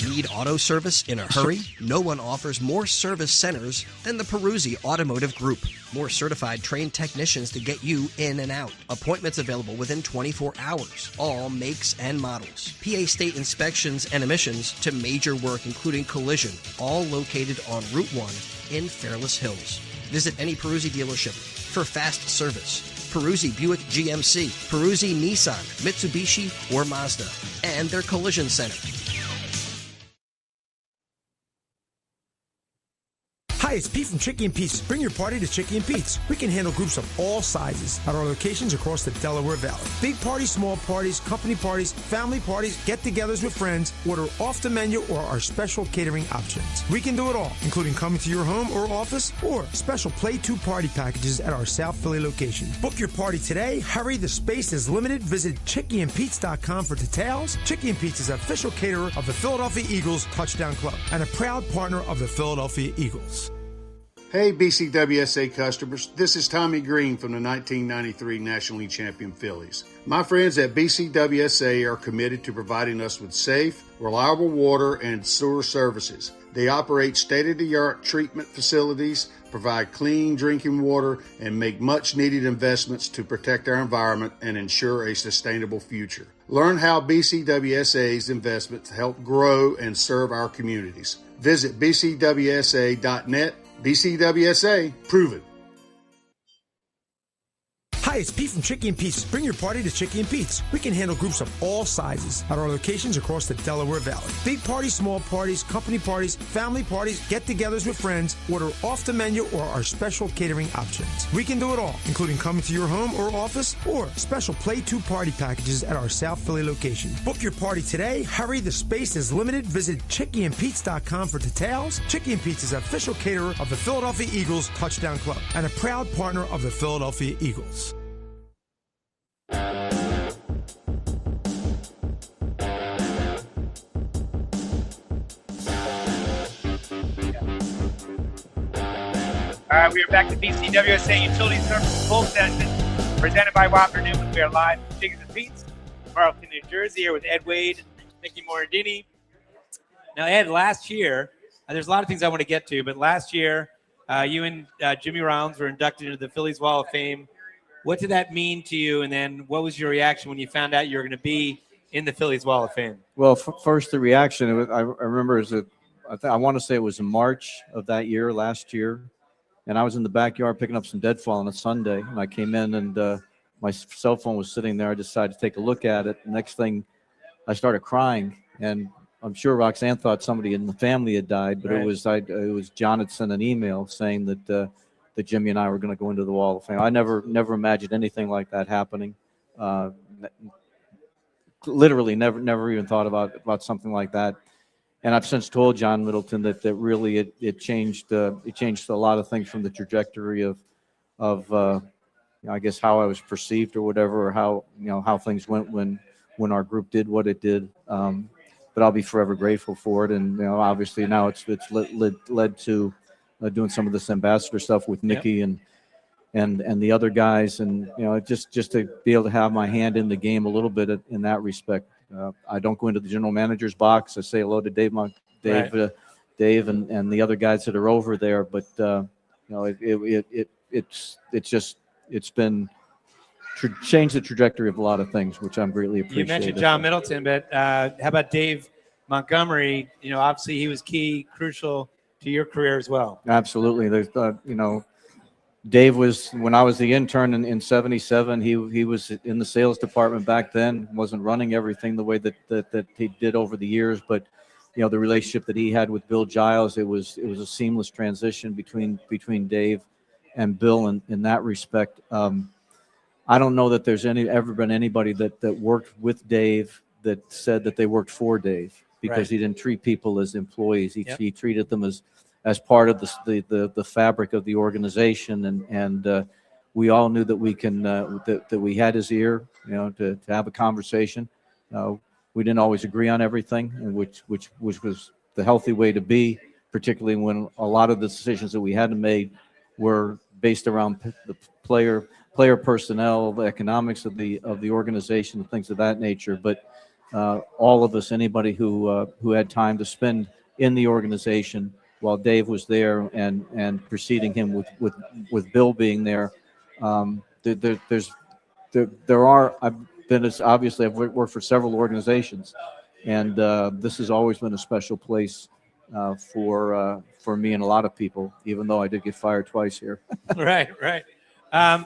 Speaker 7: Need auto service in a hurry? No one offers more service centers than the Peruzzi Automotive Group. More certified trained technicians to get you in and out. Appointments available within 24 hours. All makes and models. PA state inspections and emissions to major work including collision. All located on Route 1 in Fairless Hills. Visit any Peruzzi dealership for fast service. Peruzzi Buick GMC, Peruzzi Nissan, Mitsubishi, or Mazda. And their collision center.
Speaker 4: Hi, it's Pete from Chickie and Pete's. Bring your party to Chickie and Pete's. We can handle groups of all sizes at our locations across the Delaware Valley. Big parties, small parties, company parties, family parties, get-togethers with friends. Order off the menu or our special catering options. We can do it all, including coming to your home or office or special Play 2 party packages at our South Philly location. Book your party today. Hurry, the space is limited. Visit ChickieandPete's.com for details. Chickie and Pete's is official caterer of the Philadelphia Eagles Touchdown Club and a proud partner of the Philadelphia Eagles.
Speaker 6: Hey BCWSA customers, this is Tommy Green from the 1993 National League champion Phillies. My friends at BCWSA are committed to providing us with safe, reliable water and sewer services. They operate state-of-the-art treatment facilities, provide clean drinking water, and make much-needed investments to protect our environment and ensure a sustainable future. Learn how BCWSA's investments help grow and serve our communities. Visit bcwsa.net. BCWSA, proven.
Speaker 4: Hi, it's Pete from Chickie and Pete's. Bring your party to Chickie and Pete's. We can handle groups of all sizes at our locations across the Delaware Valley. Big parties, small parties, company parties, family parties, get-togethers with friends. Order off the menu or our special catering options. We can do it all, including coming to your home or office or special Play 2 party packages at our South Philly location. Book your party today. Hurry, the space is limited. Visit ChickieandPete's.com for details. Chickie and Pete's is official caterer of the Philadelphia Eagles Touchdown Club and a proud partner of the Philadelphia Eagles.
Speaker 1: All right, we are back to BCWSA Utility Services Full Session, presented by Wapner Newman. We are live from Chickies and Pete's, Marlton, New Jersey, here with Ed Wade and Mickey Morandini. Now, Ed, last year, there's a lot of things I want to get to, but last year, you and Jimmy Rollins were inducted into the Phillies Wall of Fame. What did that mean to you, and then what was your reaction when you found out you were going to be in the Phillies Wall of Fame?
Speaker 3: Well, first, the reaction, I remember I want to say it was in March of that year, last year. And I was in the backyard picking up some deadfall on a Sunday. And I came in and my cell phone was sitting there. I decided to take a look at it. The next thing, I started crying. And I'm sure Roxanne thought somebody in the family had died. But right. It was John had sent an email saying that Jimmy and I were going to go into the Wall of Fame. I never imagined anything like that happening. Literally never even thought about something like that. And I've since told John Middleton that really it changed a lot of things from the trajectory of I guess how I was perceived or whatever, or how things went when our group did what it did. But I'll be forever grateful for it. And obviously now it's led to doing some of this ambassador stuff with Mickey and the other guys, and just to be able to have my hand in the game a little bit in that respect. I don't go into the general manager's box. I say hello to Dave and the other guys that are over there. But it's been changed the trajectory of a lot of things, which I'm greatly appreciative.
Speaker 1: You mentioned John Middleton, but how about Dave Montgomery? Obviously he was key, crucial to your career as well.
Speaker 3: Absolutely. There's, Dave was, when I was the intern in 77, he was in the sales department back then, wasn't running everything the way that he did over the years, but the relationship that he had with Bill Giles, it was a seamless transition between Dave and Bill in that respect. I don't know that there's ever been anybody that worked with Dave that said that they worked for Dave, because he didn't treat people as employees. He treated them as part of the fabric of the organization, and we all knew that we had his ear, to have a conversation. We didn't always agree on everything, and which was the healthy way to be, particularly when a lot of the decisions that we had to make were based around the player personnel, the economics of the organization, and things of that nature. But all of us, anybody who had time to spend in the organization while Dave was there, and preceding him with Bill being there, I've worked for several organizations, and this has always been a special place for me and a lot of people, even though I did get fired twice here.
Speaker 1: Right.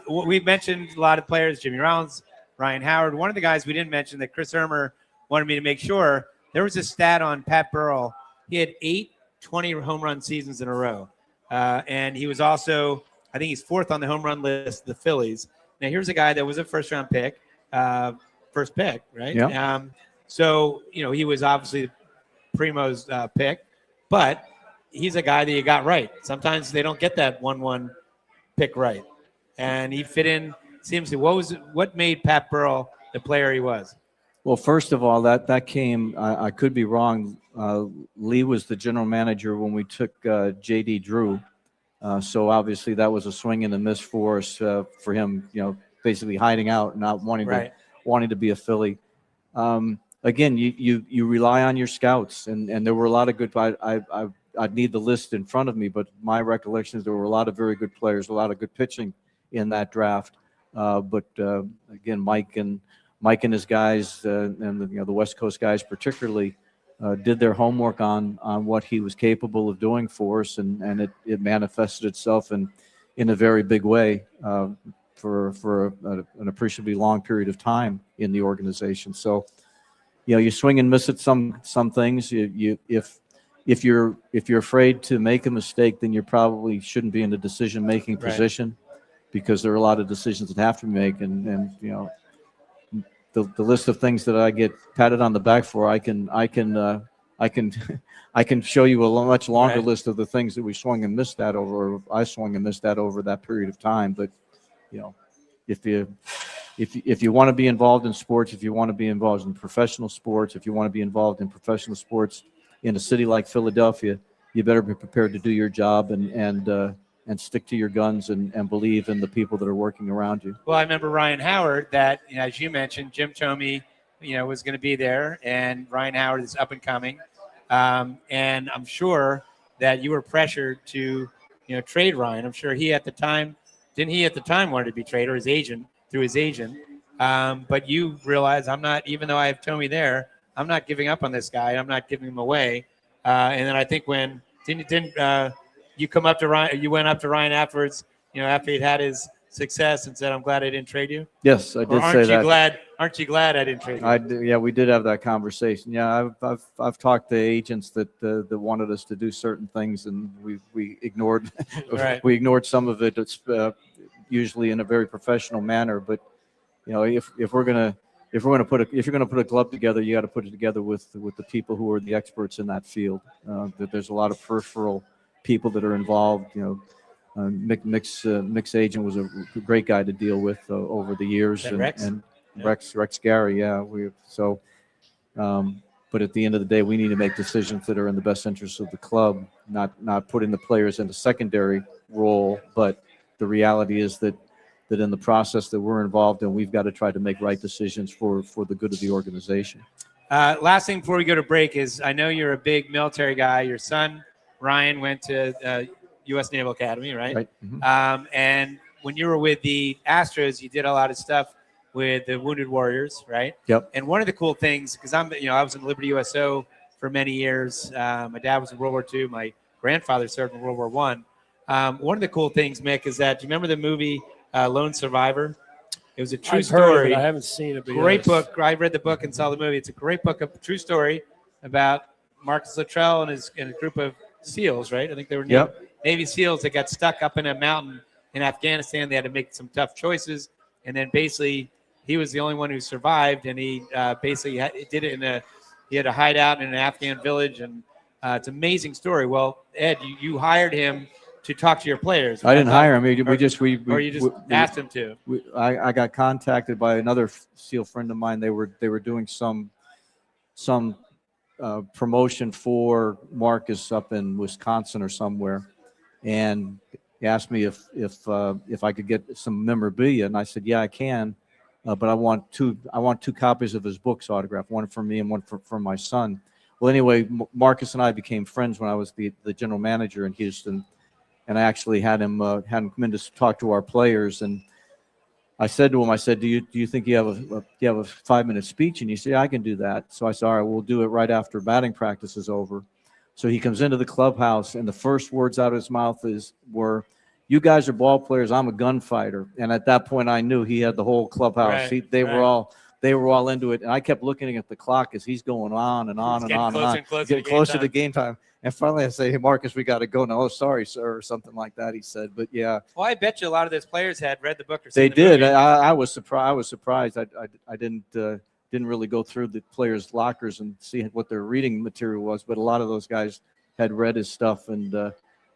Speaker 1: We've mentioned a lot of players, Jimmy Rollins, Ryan Howard. One of the guys we didn't mention that Chris Ermer wanted me to make sure, there was a stat on Pat Burrell. He had 8 20 home run seasons in a row. And he was also, I think he's 4th on the home run list, the Phillies. Now, here's a guy that was a first-round pick, first pick, right?
Speaker 3: Yeah.
Speaker 1: So, he was obviously Primo's pick, but he's a guy that you got right. Sometimes they don't get that 1-1 pick right. And he fit in seamlessly. What made Pat Burrell the player he was?
Speaker 3: Well, first of all, that came, I could be wrong. Lee was the general manager when we took J.D. Drew. So obviously that was a swing and a miss for us, for him, basically hiding out, not wanting to be a Philly. Again, you rely on your scouts, and there were a lot of good. I'd need the list in front of me, but my recollection is there were a lot of very good players, a lot of good pitching in that draft. But again, Mike and his guys, and the West Coast guys particularly, did their homework on what he was capable of doing for us, and it manifested itself in a very big way for an appreciably long period of time in the organization. So, you swing and miss at some things. If you're afraid to make a mistake, then you probably shouldn't be in the decision-making position, because there are a lot of decisions that have to be made, and the list of things that I get patted on the back for, I can show you a much longer list of the things that we swung and missed at over, or I swung and missed at over that period of time. But if you want to be involved in sports, if you want to be involved in professional sports, if you want to be involved in professional sports in a city like Philadelphia, you better be prepared to do your job and stick to your guns and believe in the people that are working around you.
Speaker 1: Well, I remember Ryan Howard, that, as you mentioned, Jim Thome, was going to be there, and Ryan Howard is up and coming. And I'm sure that you were pressured to, trade Ryan. I'm sure he at the time wanted to be traded, or his agent, through his agent. But you realize, I'm not, even though I have Thome there, I'm not giving up on this guy. I'm not giving him away. And then I think when you come up to Ryan, you went up to Ryan afterwards, after he'd had his success, and said, "I'm glad I didn't trade you."
Speaker 3: Yes, I did say that.
Speaker 1: Aren't you glad I didn't trade you?
Speaker 3: Yeah, we did have that conversation. Yeah, I've talked to agents that wanted us to do certain things, and we ignored we ignored some of it. It's usually in a very professional manner, but if you're going to put a club together, you got to put it together with the people who are the experts in that field. That there's a lot of peripheral people that are involved. Mick's agent was a great guy to deal with over the years, and Rex Gary. Yeah, but at the end of the day, we need to make decisions that are in the best interest of the club, not putting the players in a secondary role. But the reality is that in the process that we're involved in, we've got to try to make right decisions for the good of the organization.
Speaker 1: Last thing before we go to break is, I know you're a big military guy. Your son Ryan went to U.S. Naval Academy, right?
Speaker 3: Mm-hmm.
Speaker 1: And when you were with the Astros, you did a lot of stuff with the Wounded Warriors, right?
Speaker 3: Yep.
Speaker 1: And one of the cool things, because I was in Liberty USO for many years. My dad was in World War II. My grandfather served in World War I. One of the cool things, Mick, is that, do you remember the movie Lone Survivor? It was a true
Speaker 2: I've heard of
Speaker 1: story.
Speaker 2: it. I haven't seen it.
Speaker 1: Great book. I read the book and saw the movie. It's a great book, a true story about Marcus Luttrell and a group of SEALs, right? I think they were Navy SEALs that got stuck up in a mountain in Afghanistan. They had to make some tough choices. And then basically he was the only one who survived. And he basically did it he had a hideout in an Afghan village. And it's an amazing story. Well, Ed, you hired him to talk to your players.
Speaker 3: I didn't hire him. We just
Speaker 1: asked him to.
Speaker 3: I got contacted by another SEAL friend of mine. They were doing some promotion for Marcus up in Wisconsin or somewhere, and he asked me if I could get some memorabilia, and I said, yeah, I can, but I want two copies of his books autographed, one for me and one for my son. Well, anyway, Marcus and I became friends when I was the general manager in Houston. And I actually had him come in to talk to our players, and I said to him, do you think you have a 5-minute speech? And he said, yeah, I can do that. So I said, all right, we'll do it right after batting practice is over. So he comes into the clubhouse, and the first words out of his mouth were, "You guys are ball players. I'm a gunfighter." And at that point, I knew he had the whole clubhouse. They were all into it, and I kept looking at the clock as he's going on and on and on and on, getting closer to game time. And finally, I say, "Hey, Marcus, we got to go now." "Oh, sorry, sir," or something like that. He said, "But yeah."
Speaker 1: Well, I bet you a lot of those players had read the book or
Speaker 3: they
Speaker 1: seen the
Speaker 3: did.
Speaker 1: movie.
Speaker 3: I was surprised. I didn't really go through the players' lockers and see what their reading material was, but a lot of those guys had read his stuff, and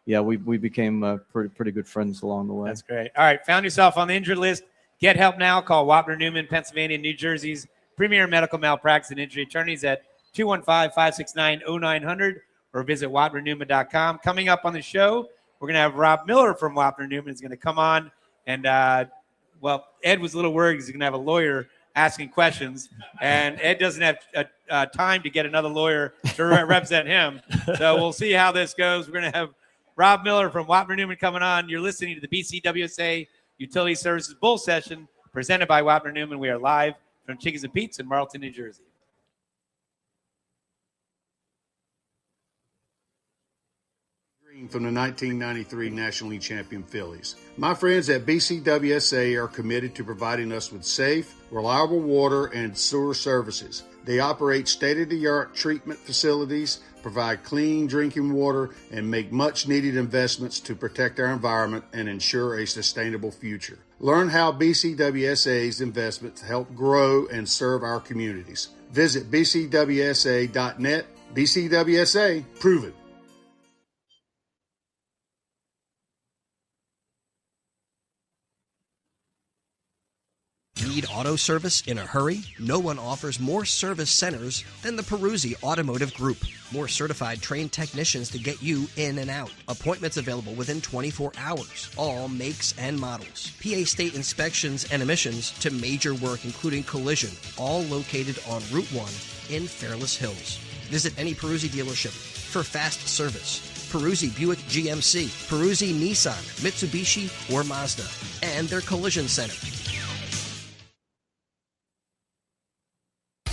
Speaker 3: we became pretty good friends along the way.
Speaker 1: That's great. All right, found yourself on the injured list. Get help now. Call Wapner Newman, Pennsylvania, New Jersey's premier medical malpractice and injury attorneys at 215-569-0900 or visit WapnerNewman.com. Coming up on the show, we're going to have Rob Miller from Wapner Newman is going to come on. And, Ed was a little worried he's going to have a lawyer asking questions, and Ed doesn't have time to get another lawyer to represent him. So we'll see how this goes. We're going to have Rob Miller from Wapner Newman coming on. You're listening to the BCWSA Utility Services Bull Session presented by Wapner Newman. We are live from Chickies and Pete's in Marlton, New Jersey.
Speaker 6: From the 1993 National League champion Phillies. My friends at BCWSA are committed to providing us with safe, reliable water and sewer services. They operate state-of-the-art treatment facilities, provide clean drinking water, and make much-needed investments to protect our environment and ensure a sustainable future. Learn how BCWSA's investments help grow and serve our communities. Visit bcwsa.net. BCWSA, prove it.
Speaker 7: Need auto service in a hurry? No one offers more service centers than the Peruzzi Automotive Group. More certified trained technicians to get you in and out. Appointments available within 24 hours. All makes and models. PA state inspections and emissions to major work including collision. All located on Route 1 in Fairless Hills. Visit any Peruzzi dealership for fast service. Peruzzi Buick GMC, Peruzzi Nissan, Mitsubishi, or Mazda. And their collision center.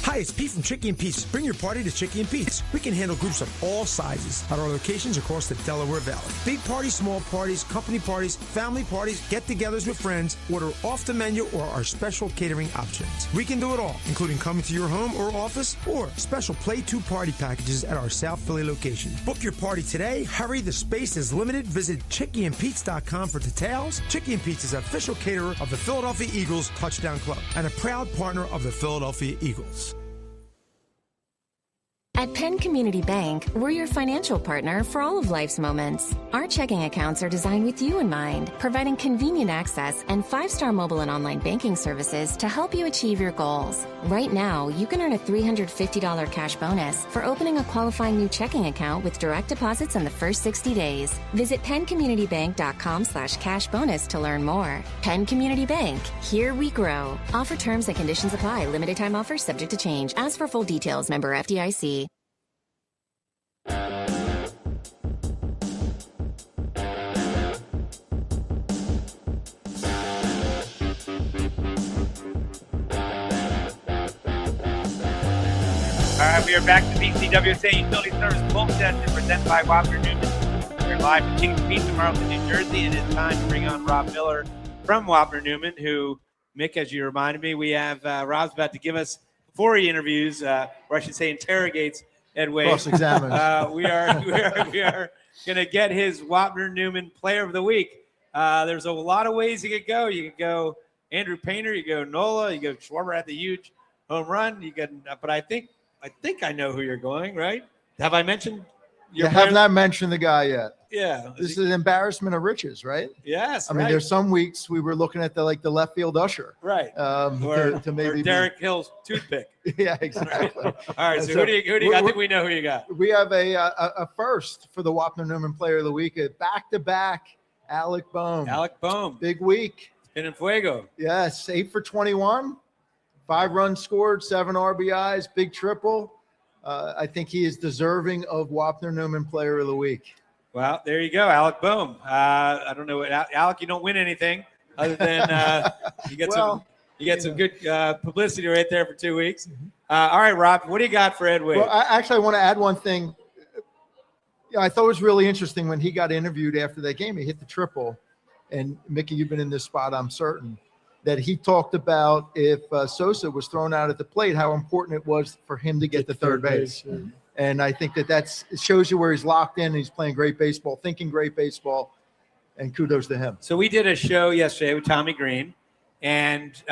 Speaker 4: Hi, it's Pete from Chickie and Pete's. Bring your party to Chickie and Pete's. We can handle groups of all sizes at our locations across the Delaware Valley. Big parties, small parties, company parties, family parties, get-togethers with friends. Order off the menu or our special catering options. We can do it all, including coming to your home or office or special Play 2 party packages at our South Philly location. Book your party today. Hurry, the space is limited. Visit ChickieandPete's.com for details. Chickie and Pete's is official caterer of the Philadelphia Eagles Touchdown Club and a proud partner of the Philadelphia Eagles.
Speaker 5: At Penn Community Bank, we're your financial partner for all of life's moments. Our checking accounts are designed with you in mind, providing convenient access and 5-star mobile and online banking services to help you achieve your goals. Right now, you can earn a $350 cash bonus for opening a qualifying new checking account with direct deposits in the first 60 days. Visit PennCommunityBank.com/cash bonus to learn more. Penn Community Bank, here we grow. Offer terms and conditions apply. Limited time offers subject to change. As for full details, member FDIC.
Speaker 1: All right, we are back to BCWSA Utility Service Bull Session presented by Wapner Newman. We're live from Chickie Pizza, Marlton, New Jersey, and it's time to bring on Rob Miller from Wapner Newman, who, Mick, as you reminded me, we have Rob's about to give us, before he interviews, or I should say interrogates Ed Wade.
Speaker 8: Cross-examines.
Speaker 1: We are going to get his Wapner Newman Player of the Week. There's a lot of ways you could go. You could go Andrew Painter, you go Nola, you go Schwarber at the huge home run. You can, but I think I know who you're going, right? Have I mentioned?
Speaker 8: You have not mentioned the guy yet.
Speaker 1: Yeah.
Speaker 8: This is an embarrassment of riches, right?
Speaker 1: Yes.
Speaker 8: I mean, there's some weeks we were looking at the left field usher.
Speaker 1: Right.
Speaker 8: To maybe
Speaker 1: or Derek Hill's toothpick.
Speaker 8: Yeah, exactly.
Speaker 1: All right. So who do you? I think we know who you got.
Speaker 8: We have a first for the Wapner Newman Player of the Week, a back-to-back Alec Bohm.
Speaker 1: Alec Bohm.
Speaker 8: Big week.
Speaker 1: In fuego.
Speaker 8: Yes, 8 for 21, 5 runs scored, 7 RBIs, big triple. I think he is deserving of Wapner Newman Player of the Week.
Speaker 1: Well, there you go, Alec Bohm. I don't know what Alec. You don't win anything other than you get some good publicity right there for 2 weeks. All right, Rob, what do you got for Ed Wade?
Speaker 8: Well, I want to add one thing. I thought it was really interesting when he got interviewed after that game. He hit the triple, and Mickey, you've been in this spot, I'm certain, that he talked about if Sosa was thrown out at the plate, how important it was for him to get to third base.
Speaker 2: Yeah.
Speaker 8: And I think it shows you where he's locked in. And he's playing great baseball, thinking great baseball, and kudos to him.
Speaker 1: So we did a show yesterday with Tommy Green, and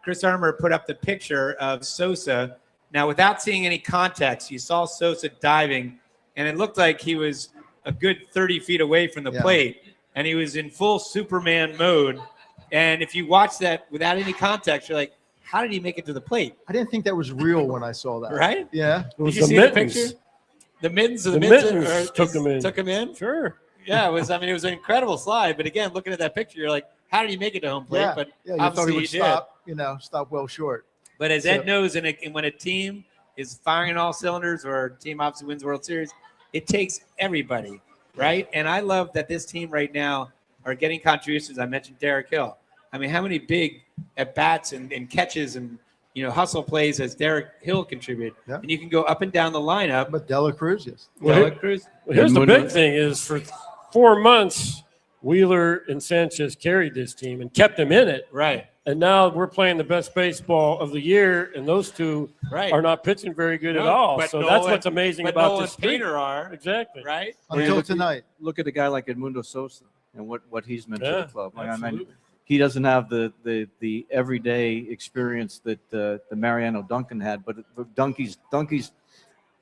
Speaker 1: Chris Armour put up the picture of Sosa. Now, without seeing any context, you saw Sosa diving, and it looked like he was a good 30 feet away from the plate, and he was in full Superman mode. And if you watch that without any context, you're like, how did he make it to the plate?
Speaker 8: I didn't think that was real when I saw that.
Speaker 1: Right?
Speaker 8: Yeah.
Speaker 1: Did you see the picture? The mittens
Speaker 2: took him in.
Speaker 1: Took him in?
Speaker 2: Sure.
Speaker 1: Yeah, it was an incredible slide. But again, looking at that picture, you're like, how did he make it to home plate?
Speaker 8: Yeah.
Speaker 1: But
Speaker 8: you thought he would
Speaker 1: did.
Speaker 8: stop well short.
Speaker 1: But as Ed knows, when a team is firing all cylinders or a team obviously wins World Series, it takes everybody, right? And I love that this team right now are getting contributions. I mentioned Derek Hill. I mean, how many big at-bats and catches and, hustle plays has Derek Hill contributed?
Speaker 8: Yeah.
Speaker 1: And you can go up and down the lineup.
Speaker 8: But Dela Cruz, yes.
Speaker 1: Dela Cruz.
Speaker 2: Well, here's the big thing is for 4 months, Wheeler and Sanchez carried this team and kept them in it.
Speaker 1: Right.
Speaker 2: And now we're playing the best baseball of the year, and those two are not pitching very good at all. So that's what's amazing about this team.
Speaker 1: Painter are.
Speaker 2: Exactly.
Speaker 1: Right.
Speaker 8: Until tonight.
Speaker 3: Look at a guy like Edmundo Sosa and what he's meant to the club.
Speaker 2: Absolutely.
Speaker 3: I mean, he doesn't have the everyday experience that the Mariano Duncan had, but Dunky's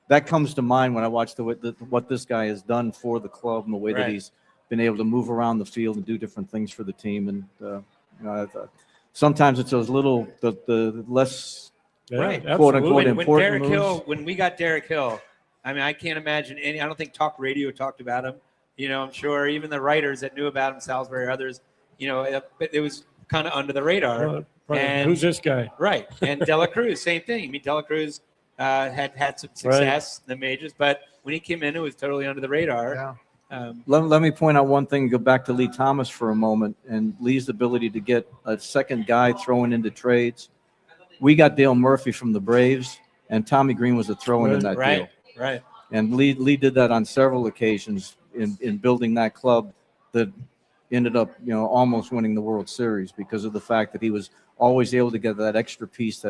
Speaker 3: that comes to mind when I watch what this guy has done for the club and the way that he's been able to move around the field and do different things for the team. And sometimes it's those little the less quote unquote important moves.
Speaker 1: When we got Derek Hill, I mean, I can't imagine I don't think talk radio talked about him. I'm sure even the writers that knew about him, Salisbury or others, it was kind of under the radar.
Speaker 2: And who's this guy?
Speaker 1: Right. And Dela Cruz, same thing. I mean, Dela Cruz had some success in the majors, but when he came in, it was totally under the radar.
Speaker 8: Yeah.
Speaker 3: Let me point out one thing, go back to Lee Thomas for a moment, and Lee's ability to get a second guy thrown into trades. We got Dale Murphy from the Braves, and Tommy Green was a throw-in in that deal.
Speaker 1: Right.
Speaker 3: And Lee did that on several occasions in building that club that ended up, almost winning the World Series because of the fact that he was always able to get that extra piece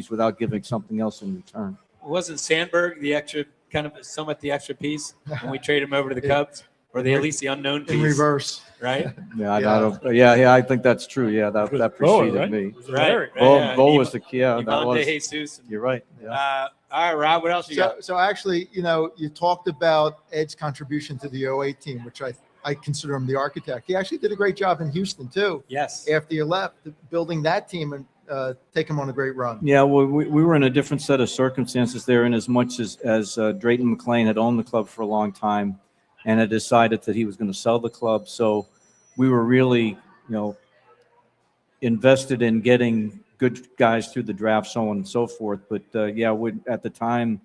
Speaker 3: without giving something else in return.
Speaker 1: Wasn't Sandberg the extra the extra piece when we traded him over to the Cubs, or at least the unknown piece
Speaker 8: in reverse,
Speaker 1: right?
Speaker 3: I think that's true. Yeah, that preceded me.
Speaker 1: Right.
Speaker 3: Bo was the key. Yeah, that was.
Speaker 1: Jesus.
Speaker 3: You're right. Yeah.
Speaker 1: All right, Rob. What else you got?
Speaker 8: So actually, you talked about Ed's contribution to the 08 team, which I consider him the architect. He actually did a great job in Houston too.
Speaker 1: Yes.
Speaker 8: After you left, building that team and take him on a great run.
Speaker 3: Yeah, well, we were in a different set of circumstances there, and as much as Drayton McLean had owned the club for a long time, and had decided that he was going to sell the club, so we were really, invested in getting good guys through the draft, so on and so forth. But at the time,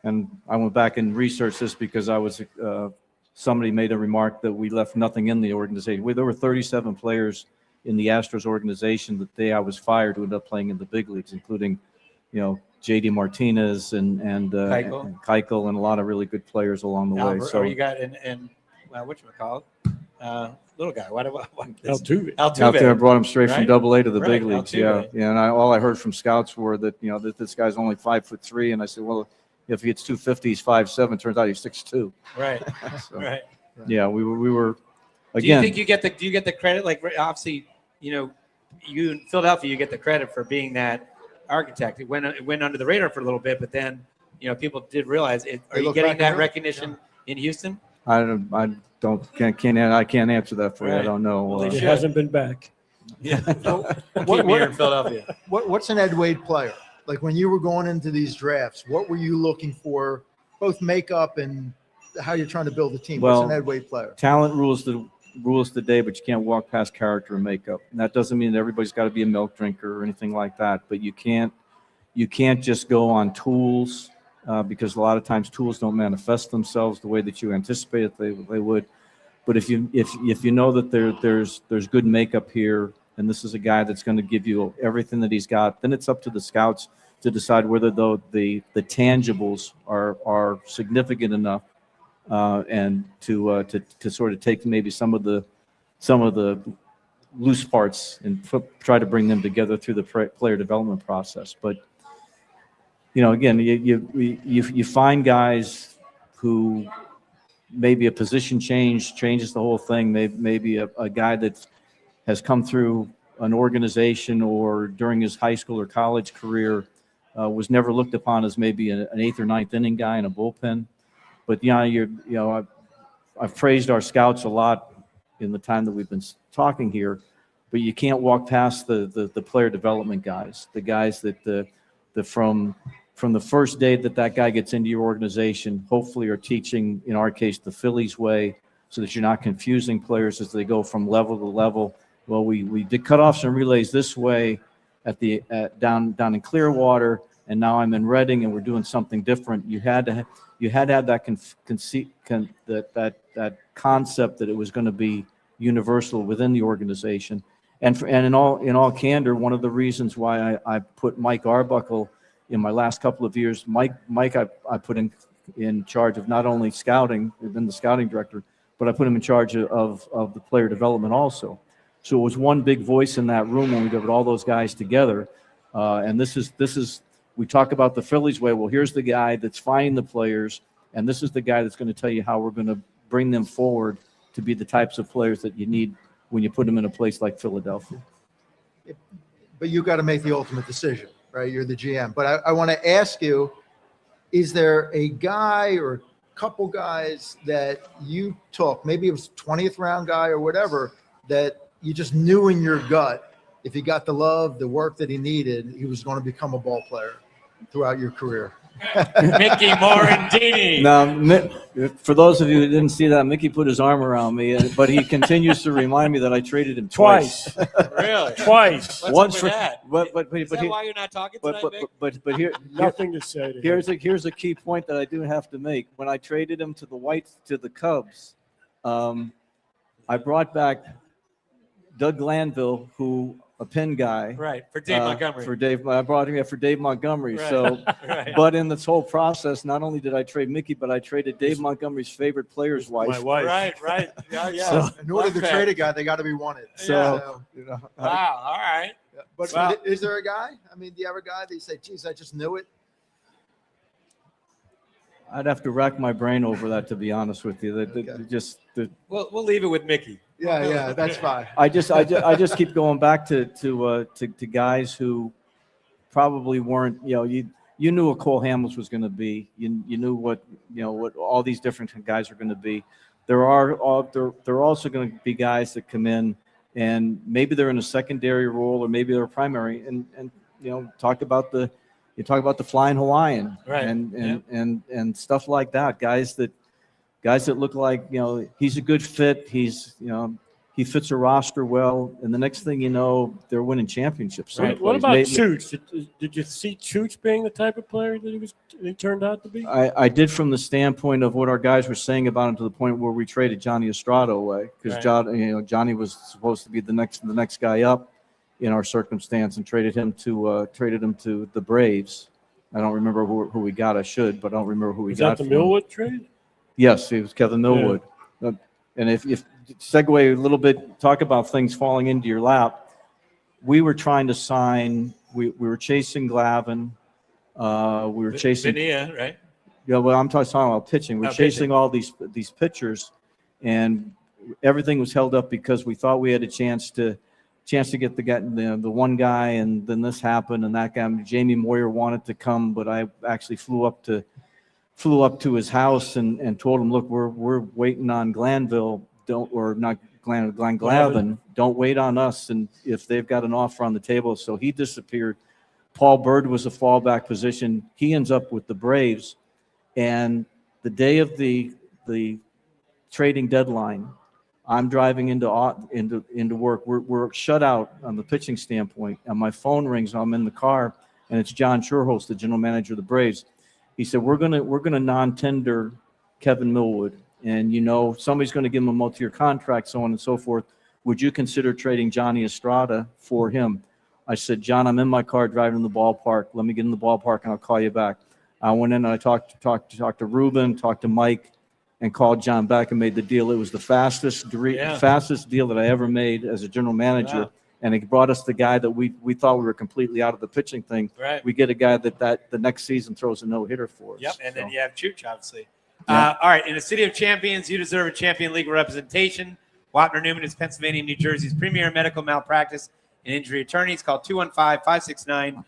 Speaker 3: and I went back and researched this because I was. Somebody made a remark that we left nothing in the organization. There were 37 players in the Astros organization the day I was fired who ended up playing in the big leagues, including, J.D. Martinez and Keuchel and a lot of really good players along the way.
Speaker 1: So you got and whatchamacallit, little guy. What
Speaker 2: Altuve.
Speaker 3: Out there, brought him straight from
Speaker 1: Right?
Speaker 3: Double A to the big
Speaker 1: Right,
Speaker 3: leagues.
Speaker 1: Altuve.
Speaker 3: Yeah. And all I heard from scouts were that that this guy's only 5'3", and I said, well, if he gets 250, he's 5'7". Turns out he's 6'2".
Speaker 1: Right.
Speaker 3: So,
Speaker 1: Right.
Speaker 3: yeah, we were
Speaker 1: Do you
Speaker 3: again.
Speaker 1: think do you get the credit? Like, obviously, you in Philadelphia, you get the credit for being that architect. It went under the radar for a little bit, but then people did realize it. Are you getting that recognition in Houston?
Speaker 3: I can't answer that for you. I
Speaker 1: Right.
Speaker 3: don't know.
Speaker 1: Well,
Speaker 2: It hasn't been back.
Speaker 1: Yeah.
Speaker 8: What-
Speaker 1: Keep me here in Philadelphia.
Speaker 8: What's an Ed Wade player? Like when you were going into these drafts, what were you looking for, both makeup and how you're trying to build a team?
Speaker 3: Well,
Speaker 8: What's an Ed Wade player?
Speaker 3: Talent rules the day, but you can't walk past character and makeup. And that doesn't mean that everybody's got to be a milk drinker or anything like that. But you can't just go on tools because a lot of times tools don't manifest themselves the way that you anticipated they would. But if you know that there's good makeup here, and this is a guy that's going to give you everything that he's got, then it's up to the scouts to decide whether the tangibles are significant enough, and to sort of take maybe some of the loose parts and try to bring them together through the player development process. But again, you find guys who maybe a position changes the whole thing. Maybe a guy that has come through an organization or during his high school or college career was never looked upon as maybe an eighth or ninth inning guy in a bullpen. But I've praised our scouts a lot in the time that we've been talking here. But you can't walk past the player development guys, the guys that from the first day that guy gets into your organization, hopefully are teaching, in our case, the Phillies way, so that you're not confusing players as they go from level to level. Well, we did cutoffs and relays this way down in Clearwater, and now I'm in Reading, and we're doing something different. You had to have that that concept that it was going to be universal within the organization. And in all candor, one of the reasons why I put Mike Arbuckle in my last couple of years, Mike I put in charge of not only scouting, been the scouting director, but I put him in charge of the player development also. So it was one big voice in that room when we got all those guys together. And this is we talk about the Phillies way. Well, here's the guy that's finding the players, and this is the guy that's going to tell you how we're going to bring them forward to be the types of players that you need when you put them in a place like Philadelphia.
Speaker 8: But you got to make the ultimate decision, right? You're the GM. But I want to ask you, is there a guy or a couple guys that you took, maybe it was 20th round guy or whatever, that you just knew in your gut, if he got the love, the work that he needed, he was going to become a ball player throughout your career?
Speaker 1: Mickey Morandini.
Speaker 3: Now, for those of you who didn't see that, Mickey put his arm around me, but he continues to remind me that I traded him twice.
Speaker 1: Really?
Speaker 2: Twice.
Speaker 1: What's up with that?
Speaker 3: But
Speaker 1: Is that why you're not talking tonight, Mick?
Speaker 3: but here,
Speaker 2: Nothing to say to him.
Speaker 3: here's a key point that I do have to make. When I traded him to the Cubs, I brought back Doug Glanville, who a Penn guy,
Speaker 1: Right, for Dave Montgomery.
Speaker 3: I brought him here for Dave Montgomery.
Speaker 1: Right.
Speaker 3: So,
Speaker 1: Right.
Speaker 3: but in this whole process, not only did I trade Mickey, but I traded Dave Montgomery's favorite player's wife.
Speaker 2: My wife.
Speaker 1: Right. Yeah.
Speaker 3: So-
Speaker 8: In order to trade a guy, they got to be wanted.
Speaker 3: So,
Speaker 1: Wow. All right.
Speaker 8: But
Speaker 1: Wow.
Speaker 8: is there a guy? I mean, do you have a guy that you say, geez, I just knew it?
Speaker 3: I'd have to rack my brain over that, to be honest with you.
Speaker 1: We'll leave it with Mickey.
Speaker 8: Yeah, that's fine.
Speaker 3: I just keep going back to guys who probably weren't. You knew what Cole Hamels was going to be. You knew what all these different guys are going to be. There are also going to be guys that come in and maybe they're in a secondary role or maybe they're primary and talk about the Flying Hawaiian,
Speaker 1: Right.
Speaker 3: and stuff like that. Guys that look like he's a good fit. He fits a roster well, and the next thing you know, they're winning championships.
Speaker 2: Right. What about Chooch? Did you see Chooch being the type of player that he turned out to be?
Speaker 3: I did, from the standpoint of what our guys were saying about him, to the point where we traded Johnny Estrada away because
Speaker 1: Right.
Speaker 3: Johnny was supposed to be the next guy up in our circumstance, and traded him to the Braves. I don't remember who we got. I should, but I don't remember who we
Speaker 2: Was
Speaker 3: got.
Speaker 2: that the
Speaker 3: for him.
Speaker 2: Millwood trade?
Speaker 3: Yes, it was Kevin Millwood. And if segue a little bit, talk about things falling into your lap. We were trying to sign. We were chasing Glavin. We were chasing.
Speaker 1: Bonilla, right?
Speaker 3: Yeah, well, I'm talking about pitching. We're chasing
Speaker 1: pitching.
Speaker 3: all these pitchers, and everything was held up because we thought we had a chance to get the one guy, and then this happened, and that guy. Jamie Moyer wanted to come, but I actually flew up to his house and told him, look, we're waiting on Glanville. Glenn Glavin. Don't wait on us, and if they've got an offer on the table. So he disappeared. Paul Bird was a fallback position. He ends up with the Braves. And the day of the trading deadline, I'm driving into work. We're shut out on the pitching standpoint, and my phone rings. I'm in the car, and it's John Sherholz, the general manager of the Braves. He said, "We're gonna non-tender Kevin Millwood, and somebody's going to give him a multi-year contract, so on and so forth. Would you consider trading Johnny Estrada for him?" I said, "John, I'm in my car driving to the ballpark. Let me get in the ballpark, and I'll call you back." I went in and I talked to Ruben, talked to Mike, and called John back and made the deal. It was the fastest deal that I ever made as a general manager. Wow. And it brought us the guy that we thought we were completely out of the pitching thing.
Speaker 1: Right.
Speaker 3: We get a guy that the next season throws a no-hitter for us.
Speaker 1: Yep, and then you have Chooch, obviously. Yeah. All right, in the city of champions, you deserve a champion legal representation. Wapner Newman is Pennsylvania and New Jersey's premier medical malpractice and injury attorneys. Call 215-569-0900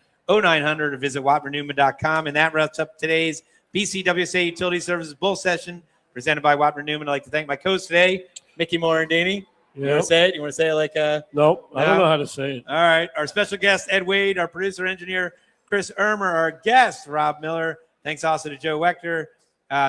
Speaker 1: or visit wapnernewman.com. And that wraps up today's BCWSA Utility Services Bull Session presented by Wapner Newman. I'd like to thank my coach today, Mickey Morandini. You want to say it? You want to say it like
Speaker 2: Nope, I don't know how to say it.
Speaker 1: All right. Our special guest, Ed Wade, our producer engineer, Chris Ermer, our guest, Rob Miller. Thanks also to Joe Wechter.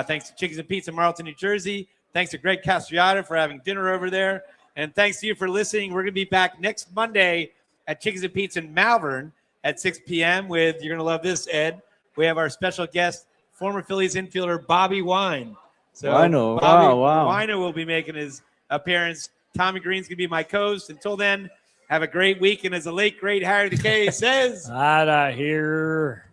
Speaker 1: Thanks to Chickies and Pizza, Marlton, New Jersey. Thanks to Greg Castriata for having dinner over there. And thanks to you for listening. We're going to be back next Monday at Chickies and Pizza in Malvern at 6 p.m. with, you're going to love this, Ed. We have our special guest, former Phillies infielder Bobby Wine. So
Speaker 3: Wino.
Speaker 1: Wow. Wino will be making his appearance. Tommy Green's going to be my co-host. Until then, have a great week. And as the late, great Harry the K says,
Speaker 2: out of here.